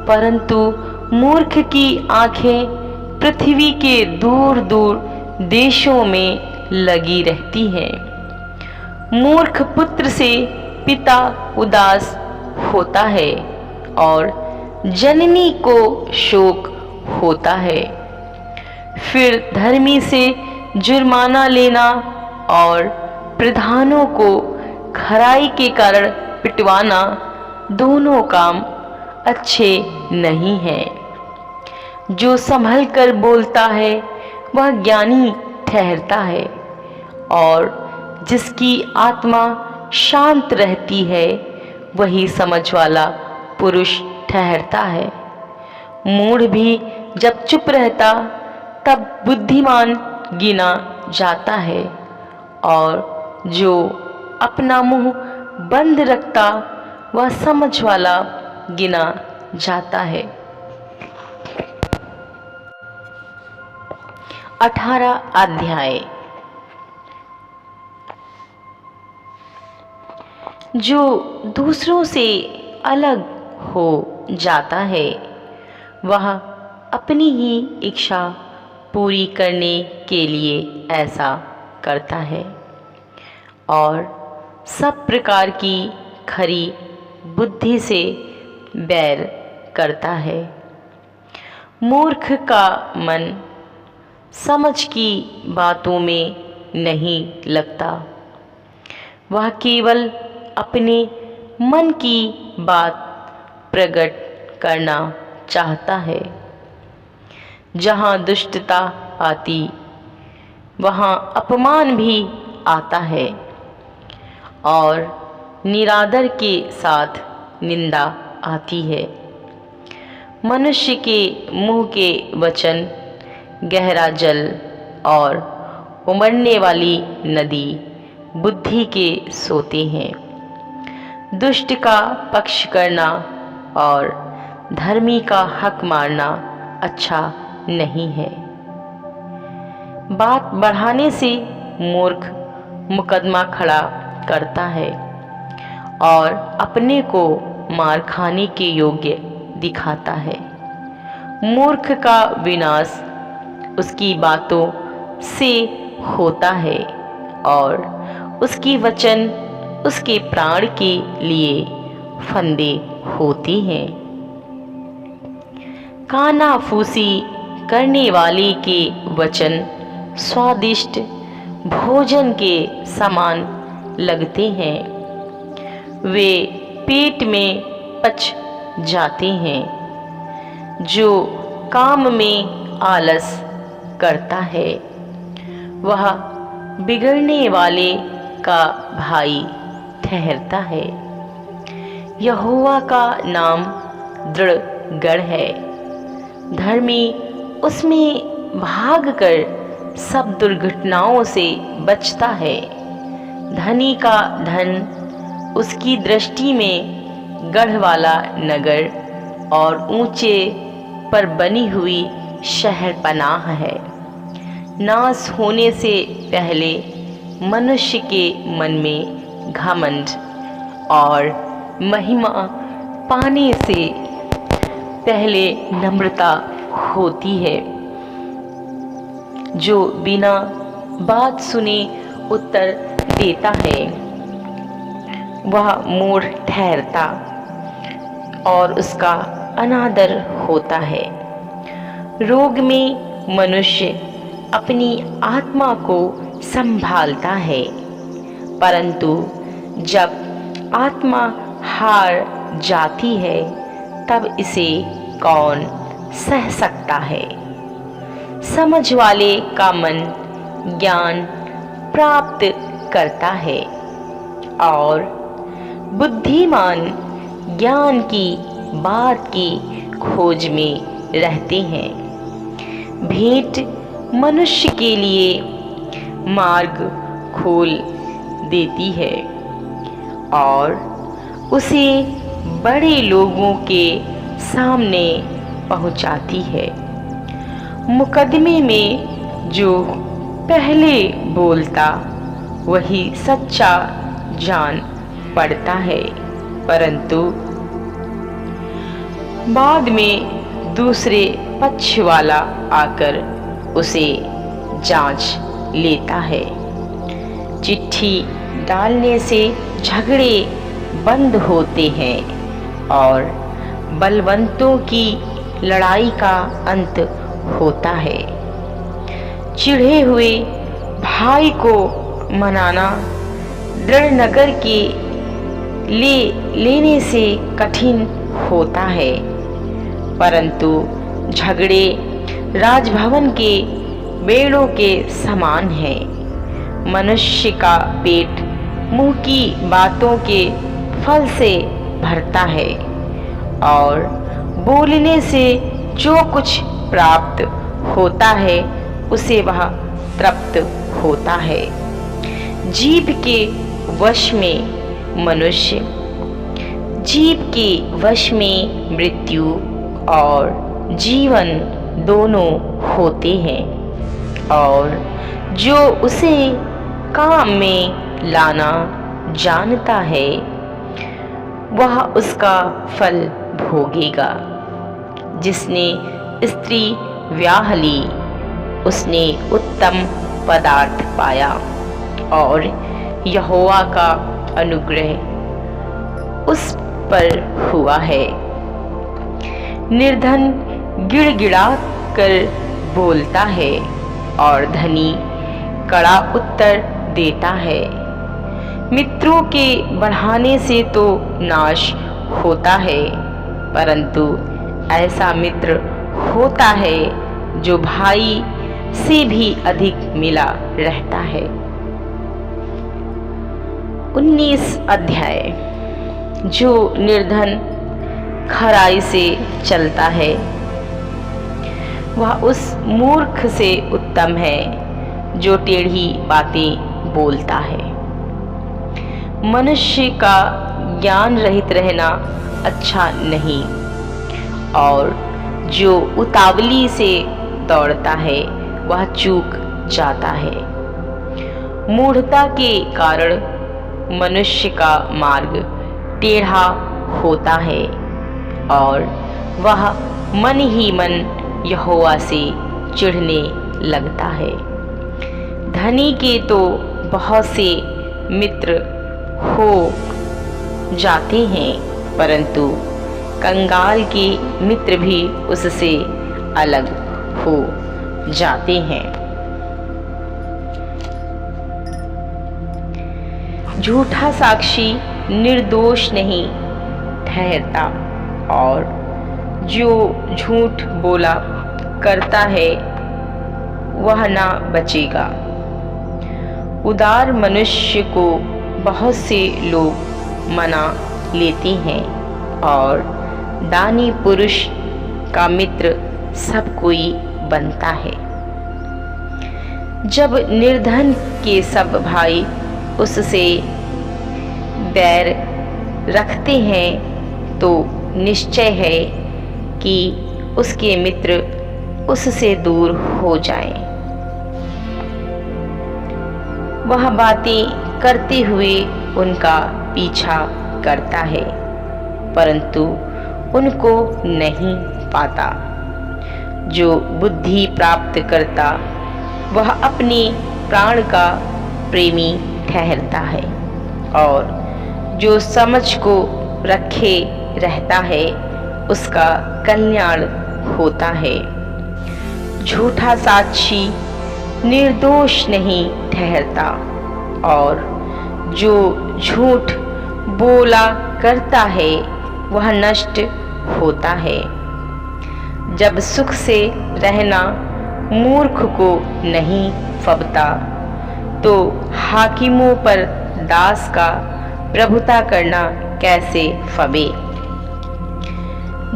परंतु मूर्ख की आंखें पृथ्वी के दूर दूर देशों में लगी रहती हैं। मूर्ख पुत्र से पिता उदास होता है और जननी को शोक होता है। फिर धर्मी से जुर्माना लेना और प्रधानों को खराई के कारण पिटवाना दोनों काम अच्छे नहीं हैं। जो संभल कर बोलता है वह ज्ञानी ठहरता है और जिसकी आत्मा शांत रहती है वही समझ वाला पुरुष ठहरता है। मूढ़ भी जब चुप रहता तब बुद्धिमान गिना जाता है और जो अपना मुंह बंद रखता वह समझ वाला गिना जाता है। 18 अध्याय। जो दूसरों से अलग हो जाता है वह अपनी ही इच्छा पूरी करने के लिए ऐसा करता है और सब प्रकार की खरी बुद्धि से बैर करता है। मूर्ख का मन समझ की बातों में नहीं लगता, वह केवल अपने मन की बात प्रकट करना चाहता है। जहाँ दुष्टता आती वहाँ अपमान भी आता है और निरादर के साथ निंदा आती है। मनुष्य के मुंह के वचन गहरा जल और उमड़ने वाली नदी बुद्धि के सोते हैं। दुष्ट का पक्ष करना और धर्मी का हक मारना अच्छा नहीं है। बात बढ़ाने से मूर्ख मुकदमा खड़ा करता है और अपने को मार खाने के योग्य दिखाता है। मूर्ख का विनाश उसकी बातों से होता है और उसकी वचन उसके प्राण के लिए फंदे होती हैं। कानाफूसी करने वाले के वचन स्वादिष्ट भोजन के समान लगते हैं, वे पेट में पच जाते हैं। जो काम में आलस करता है वह बिगड़ने वाले का भाई ठहरता है। यहोवा का नाम दृढ़ गढ़ है, धर्मी उसमें भागकर सब दुर्घटनाओं से बचता है। धनी का धन उसकी दृष्टि में गढ़ वाला नगर और ऊंचे पर बनी हुई शहर पनाह है। नाश होने से पहले मनुष्य के मन में घमंड और महिमा पाने से पहले नम्रता होती है। जो बिना बात सुने उत्तर देता है वह मूढ़ ठहरता और उसका अनादर होता है। रोग में मनुष्य अपनी आत्मा को संभालता है, परंतु जब आत्मा हार जाती है तब इसे कौन सह सकता है। समझ वाले का मन ज्ञान प्राप्त करता है और बुद्धिमान ज्ञान की बात की खोज में रहते हैं। भेंट मनुष्य के लिए मार्ग खोल देती है और उसे बड़े लोगों के सामने पहुंचाती है। मुकदमे में जो पहले बोलता वही सच्चा जान पड़ता है, परंतु बाद में दूसरे पक्ष वाला आकर उसे जांच लेता है। चिट्ठी डालने से झगड़े बंद होते हैं और बलवंतों की लड़ाई का अंत होता है। चिढ़े हुए भाई को मनाना दृढ़ नगर के लेने से कठिन होता है, परंतु झगड़े राजभवन के बेड़ों के समान है। मनुष्य का पेट मुंह की बातों के फल से भरता है और बोलने से जो कुछ प्राप्त होता है उसे वह तृप्त होता है। जीभ के वश में मनुष्य, जीभ के वश में मृत्यु और जीवन दोनों होते हैं और जो उसे काम में लाना जानता है वह उसका फल भोगेगा। जिसने स्त्री ब्याह ली उसने उत्तम पदार्थ पाया और यहोवा का अनुग्रह उस पर हुआ है। निर्धन गिड़गिड़ा कर बोलता है और धनी कड़ा उत्तर देता है। मित्रों के बढ़ाने से तो नाश होता है, परंतु ऐसा मित्र होता है जो भाई से भी अधिक मिला रहता है। 19 अध्याय। जो निर्धन खराई से चलता है वह उस मूर्ख से उत्तम है जो टेढ़ी बातें बोलता है। मनुष्य का ज्ञान रहित रहना अच्छा नहीं और जो उतावली से दौड़ता है वह चूक जाता है। मूढ़ता के कारण मनुष्य का मार्ग टेढ़ा होता है और वह मन ही मन यहोवा से चिढ़ने लगता है। धनी के तो बहुत से मित्र हो जाते हैं, परंतु कंगाल के मित्र भी उससे अलग हो जाते हैं। झूठा साक्षी निर्दोष नहीं ठहरता और जो झूठ बोला करता है वह ना बचेगा। उदार मनुष्य को बहुत से लोग मना लेते हैं और दानी पुरुष का मित्र सब कोई बनता है। जब निर्धन के सब भाई उससे बैर रखते हैं तो निश्चय है कि उसके मित्र उससे दूर हो जाएं। वह बातें करते हुए उनका पीछा करता है, परंतु उनको नहीं पाता। जो बुद्धि प्राप्त करता वह अपने प्राण का प्रेमी ठहरता है, और जो समझ को रखे रहता है उसका कल्याण होता है। झूठा साक्षी निर्दोष नहीं ठहरता, और जो झूठ बोला करता है वह नष्ट होता है। जब सुख से रहना मूर्ख को नहीं फबता, तो हाकिमों पर दास का प्रभुता करना कैसे फबे।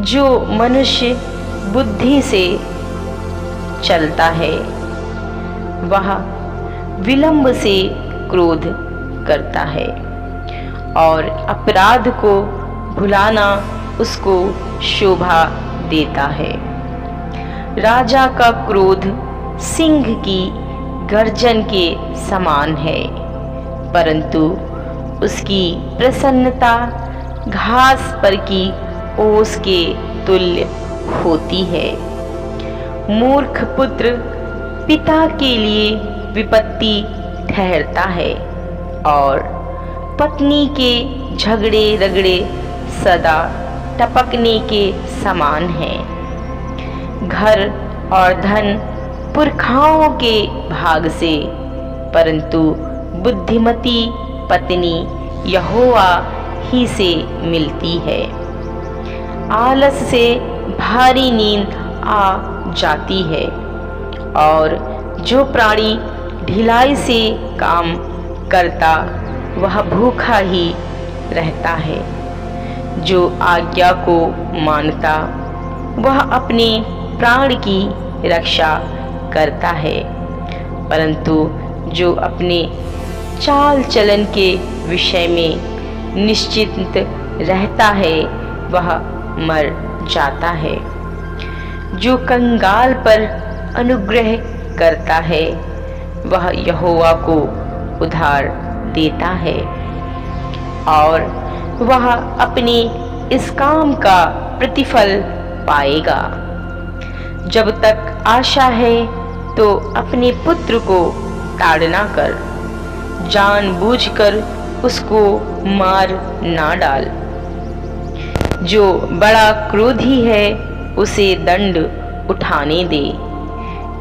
जो मनुष्य बुद्धि से चलता है वह विलंब से क्रोध करता है, और अपराध को भुलाना उसको शोभा देता है। राजा का क्रोध सिंह की गर्जन के समान है, परंतु उसकी प्रसन्नता घास पर की ओस के तुल्य होती है। मूर्ख पुत्र पिता के लिए विपत्ति ठहरता है, और पत्नी के झगड़े रगड़े सदा टपकने के समान हैं। घर और धन पुरखाओं के भाग से, परंतु बुद्धिमती पत्नी यहोवा ही से मिलती है। आलस से भारी नींद आ जाती है, और जो प्राणी ढिलाई से काम करता वह भूखा ही रहता है। जो आज्ञा को मानता वह अपने प्राण की रक्षा करता है, परंतु जो अपने चाल चलन के विषय में निश्चिंत रहता है वह मर जाता है। जो कंगाल पर अनुग्रह करता है वह यहोवा को उधार देता है, और वह अपने इस काम का प्रतिफल पाएगा। जब तक आशा है तो अपने पुत्र को ताड़ना कर, जानबूझकर उसको मार ना डाल। जो बड़ा क्रोधी है उसे दंड उठाने दे,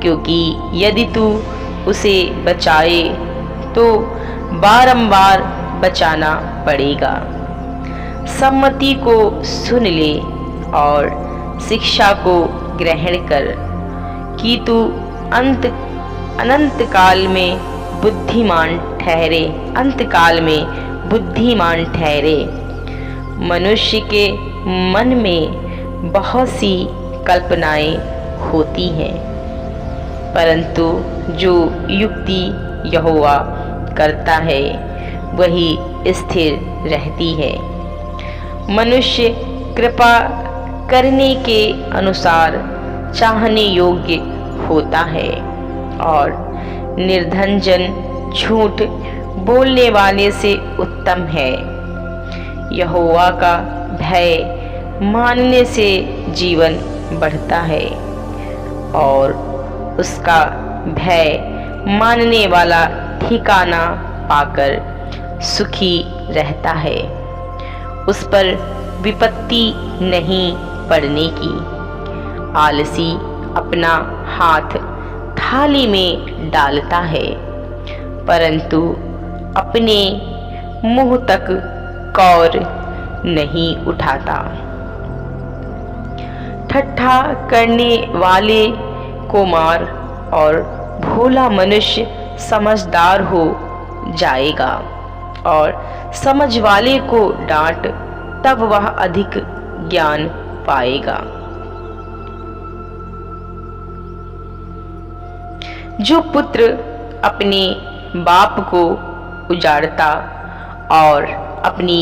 क्योंकि यदि तू उसे बचाए तो बारंबार बचाना पड़ेगा। सम्मति को सुन ले और शिक्षा को ग्रहण कर, कि तू अनंत काल में बुद्धिमान ठहरे, अंत काल में बुद्धिमान ठहरे। मनुष्य के मन में बहुत सी कल्पनाएं होती हैं, परंतु जो युक्ति यहोवा करता है वही स्थिर रहती है। मनुष्य कृपा करने के अनुसार चाहने योग्य होता है, और निर्धनजन झूठ बोलने वाले से उत्तम है। यहोवा का भय मानने से जीवन बढ़ता है, और उसका भय मानने वाला ठिकाना पाकर सुखी रहता है। उस पर विपत्ति नहीं पड़ने की। आलसी अपना हाथ थाली में डालता है, परंतु अपने मुंह तक कौर नहीं उठाता। ठट्ठा करने वाले को मार, और भोला मनुष्य समझदार हो जाएगा, और समझ वाले को डांट, तब वह अधिक ज्ञान पाएगा। जो पुत्र अपने बाप को उजाड़ता और अपनी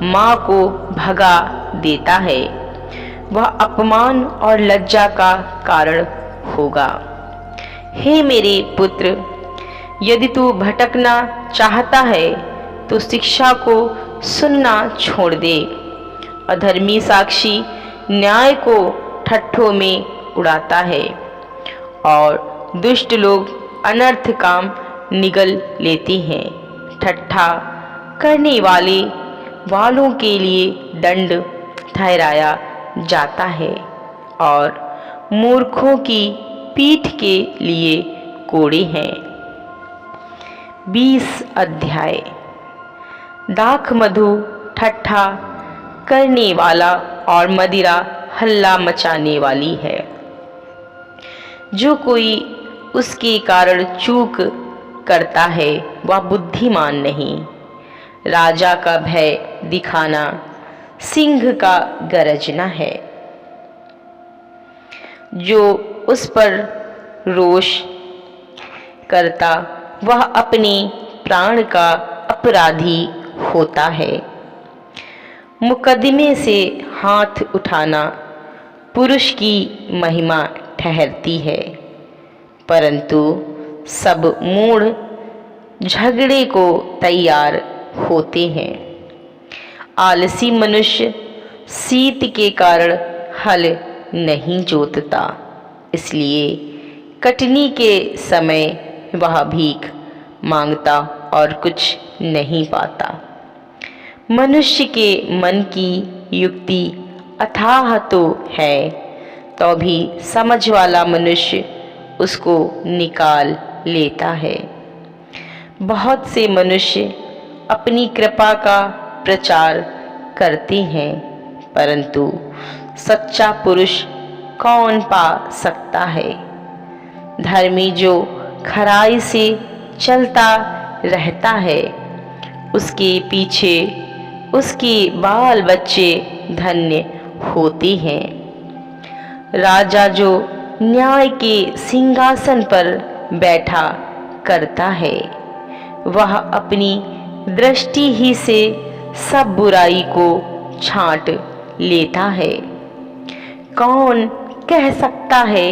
माँ को भगा देता है, वह अपमान और लज्जा का कारण होगा। हे मेरे पुत्र, यदि तू भटकना चाहता है तो शिक्षा को सुनना छोड़ दे। अधर्मी साक्षी न्याय को ठट्ठों में उड़ाता है और दुष्ट लोग अनर्थ काम निगल लेते हैं। ठट्ठा करने वालों के लिए दंड ठहराया जाता है और मूर्खों की पीठ के लिए कोड़े हैं। 20 अध्याय। दाख मधु ठट्ठा करने वाला और मदिरा हल्ला मचाने वाली है। जो कोई उसके कारण चूक करता है वह बुद्धिमान नहीं। राजा का भय दिखाना सिंह का गरजना है। जो उस पर रोष करता वह अपने प्राण का अपराधी होता है। मुकदमे से हाथ उठाना पुरुष की महिमा ठहरती है, परंतु सब मूढ़ झगड़े को तैयार होते हैं। आलसी मनुष्य शीत के कारण हल नहीं जोतता, इसलिए कटनी के समय वह भीख मांगता और कुछ नहीं पाता। मनुष्य के मन की युक्ति अथाह तो है, तो भी समझ वाला मनुष्य उसको निकाल लेता है। बहुत से मनुष्य अपनी कृपा का प्रचार करते हैं, परंतु सच्चा पुरुष कौन पा सकता है। धर्मी जो खराई से चलता रहता है, उसके पीछे उसके बाल बच्चे धन्य होते हैं। राजा जो न्याय के सिंहासन पर बैठा करता है, वह अपनी दृष्टि ही से सब बुराई को छांट लेता है। कौन कह सकता है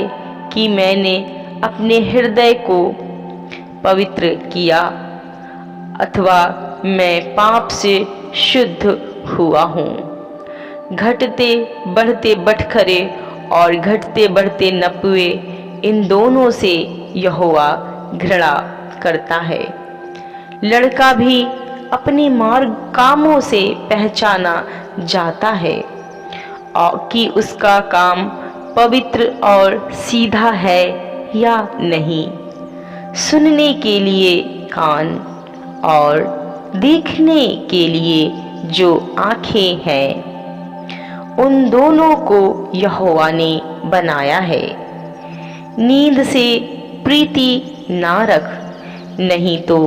कि मैंने अपने हृदय को पवित्र किया अथवा मैं पाप से शुद्ध हुआ हूँ। घटते बढ़ते बटखरे और घटते बढ़ते नपुए, इन दोनों से यहोवा घृणा करता है। लड़का भी अपने मार्ग कामों से पहचाना जाता है और कि उसका काम पवित्र और सीधा है या नहीं। सुनने के लिए कान और देखने के लिए जो आँखें हैं, उन दोनों को यहोवा ने बनाया है। नींद से प्रीति ना रख, नहीं तो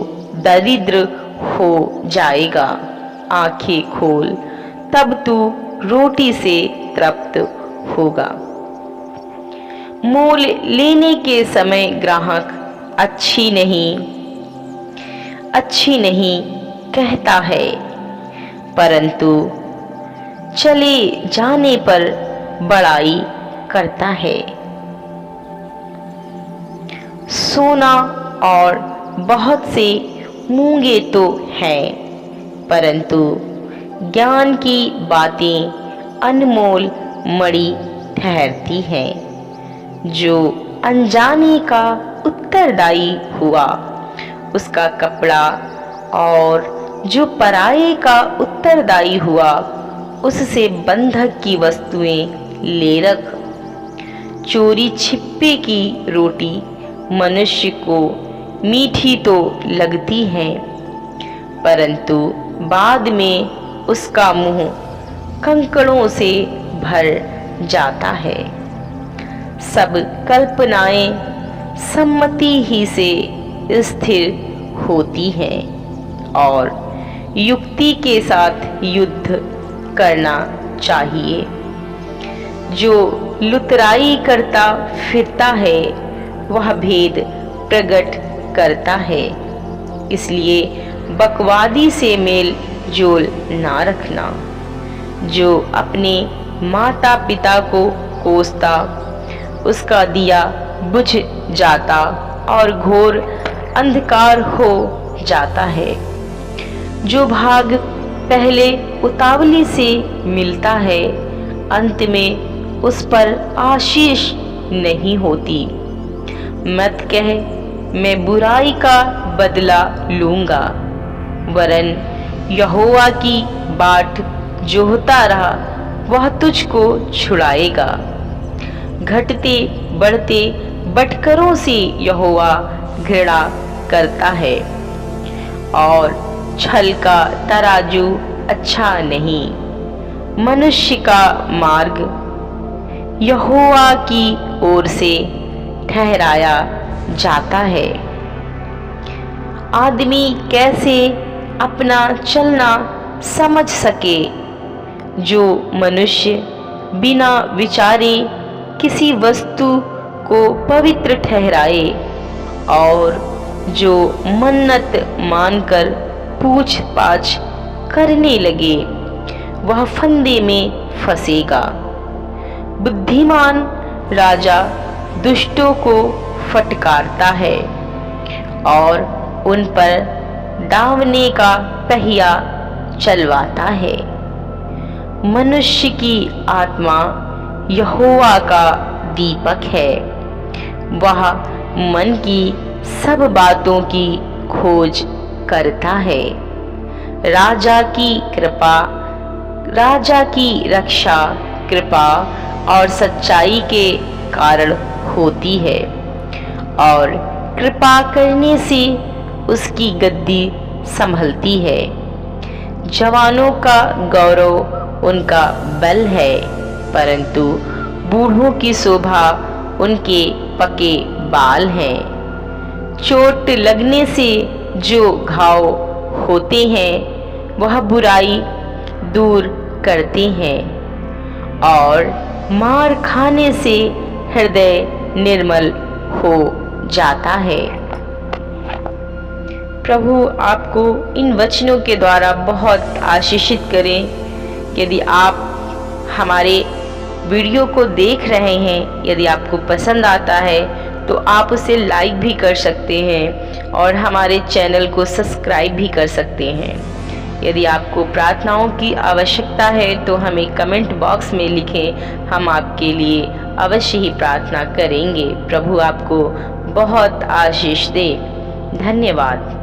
दरिद्र हो जाएगा। आँखें खोल, तब तू रोटी से तृप्त होगा। मोल लेने के समय ग्राहक अच्छी नहीं कहता है, परंतु चले जाने पर बड़ाई करता है। सोना और बहुत से मूंगे तो हैं, परंतु ज्ञान की बातें अनमोल मणि ठहरती हैं। जो अनजाने का उत्तरदायी हुआ, उसका कपड़ा, और जो पराये का उत्तरदायी हुआ, उससे बंधक की वस्तुएं ले रख। चोरी छिपे की रोटी मनुष्य को मीठी तो लगती है, परंतु बाद में उसका मुंह कंकड़ों से भर जाता है। सब कल्पनाएं सम्मति ही से स्थिर होती हैं और युक्ति के साथ युद्ध करना चाहिए। जो लुतराई करता फिरता है, वह भेद प्रकट करता है, इसलिए बकवादी से मेल जोल ना रखना। जो अपने माता पिता को कोसता, उसका दिया बुझ जाता और घोर अंधकार हो जाता है। जो भाग पहले उतावली से मिलता है, अंत में उस पर आशीष नहीं होती। मत कह मैं बुराई का बदला लूंगा, वरन यहोवा की बाट जोहता रहा वह तुझको छुड़ाएगा। घटते बढ़ते बटकरों से यहोवा घृणा करता है और छल का तराजू अच्छा नहीं। मनुष्य का मार्ग यहोवा की ओर से ठहराया जाता है। आदमी कैसे अपना चलना समझ सके? जो मनुष्य बिना विचारे किसी वस्तु को पवित्र ठहराए और जो मन्नत मानकर पूछ पाछ करने लगे वह फंदे में फंसेगा। बुद्धिमान राजा दुष्टों को फटकारता है और उन पर डावने का पहिया चलवाता है। मनुष्य की आत्मा यहोवा का दीपक है, वह मन की सब बातों की खोज करता है। राजा की रक्षा कृपा और सच्चाई के कारण होती है और कृपा करने से उसकी गद्दी संभलती है। जवानों का गौरव उनका बल है, परंतु बूढ़ों की शोभा उनके पके बाल हैं। चोट लगने से जो घाव होते हैं वह बुराई दूर करते हैं और मार खाने से हृदय निर्मल हो जाता है। प्रभु आपको इन वचनों के द्वारा बहुत आशीषित करें। यदि आप हमारे वीडियो को देख रहे हैं, यदि आपको पसंद आता है तो आप उसे लाइक भी कर सकते हैं और हमारे चैनल को सब्सक्राइब भी कर सकते हैं। यदि आपको प्रार्थनाओं की आवश्यकता है तो हमें कमेंट बॉक्स में लिखें, हम आपके लिए अवश्य ही प्रार्थना करेंगे। प्रभु आपको बहुत आशीष दे। धन्यवाद।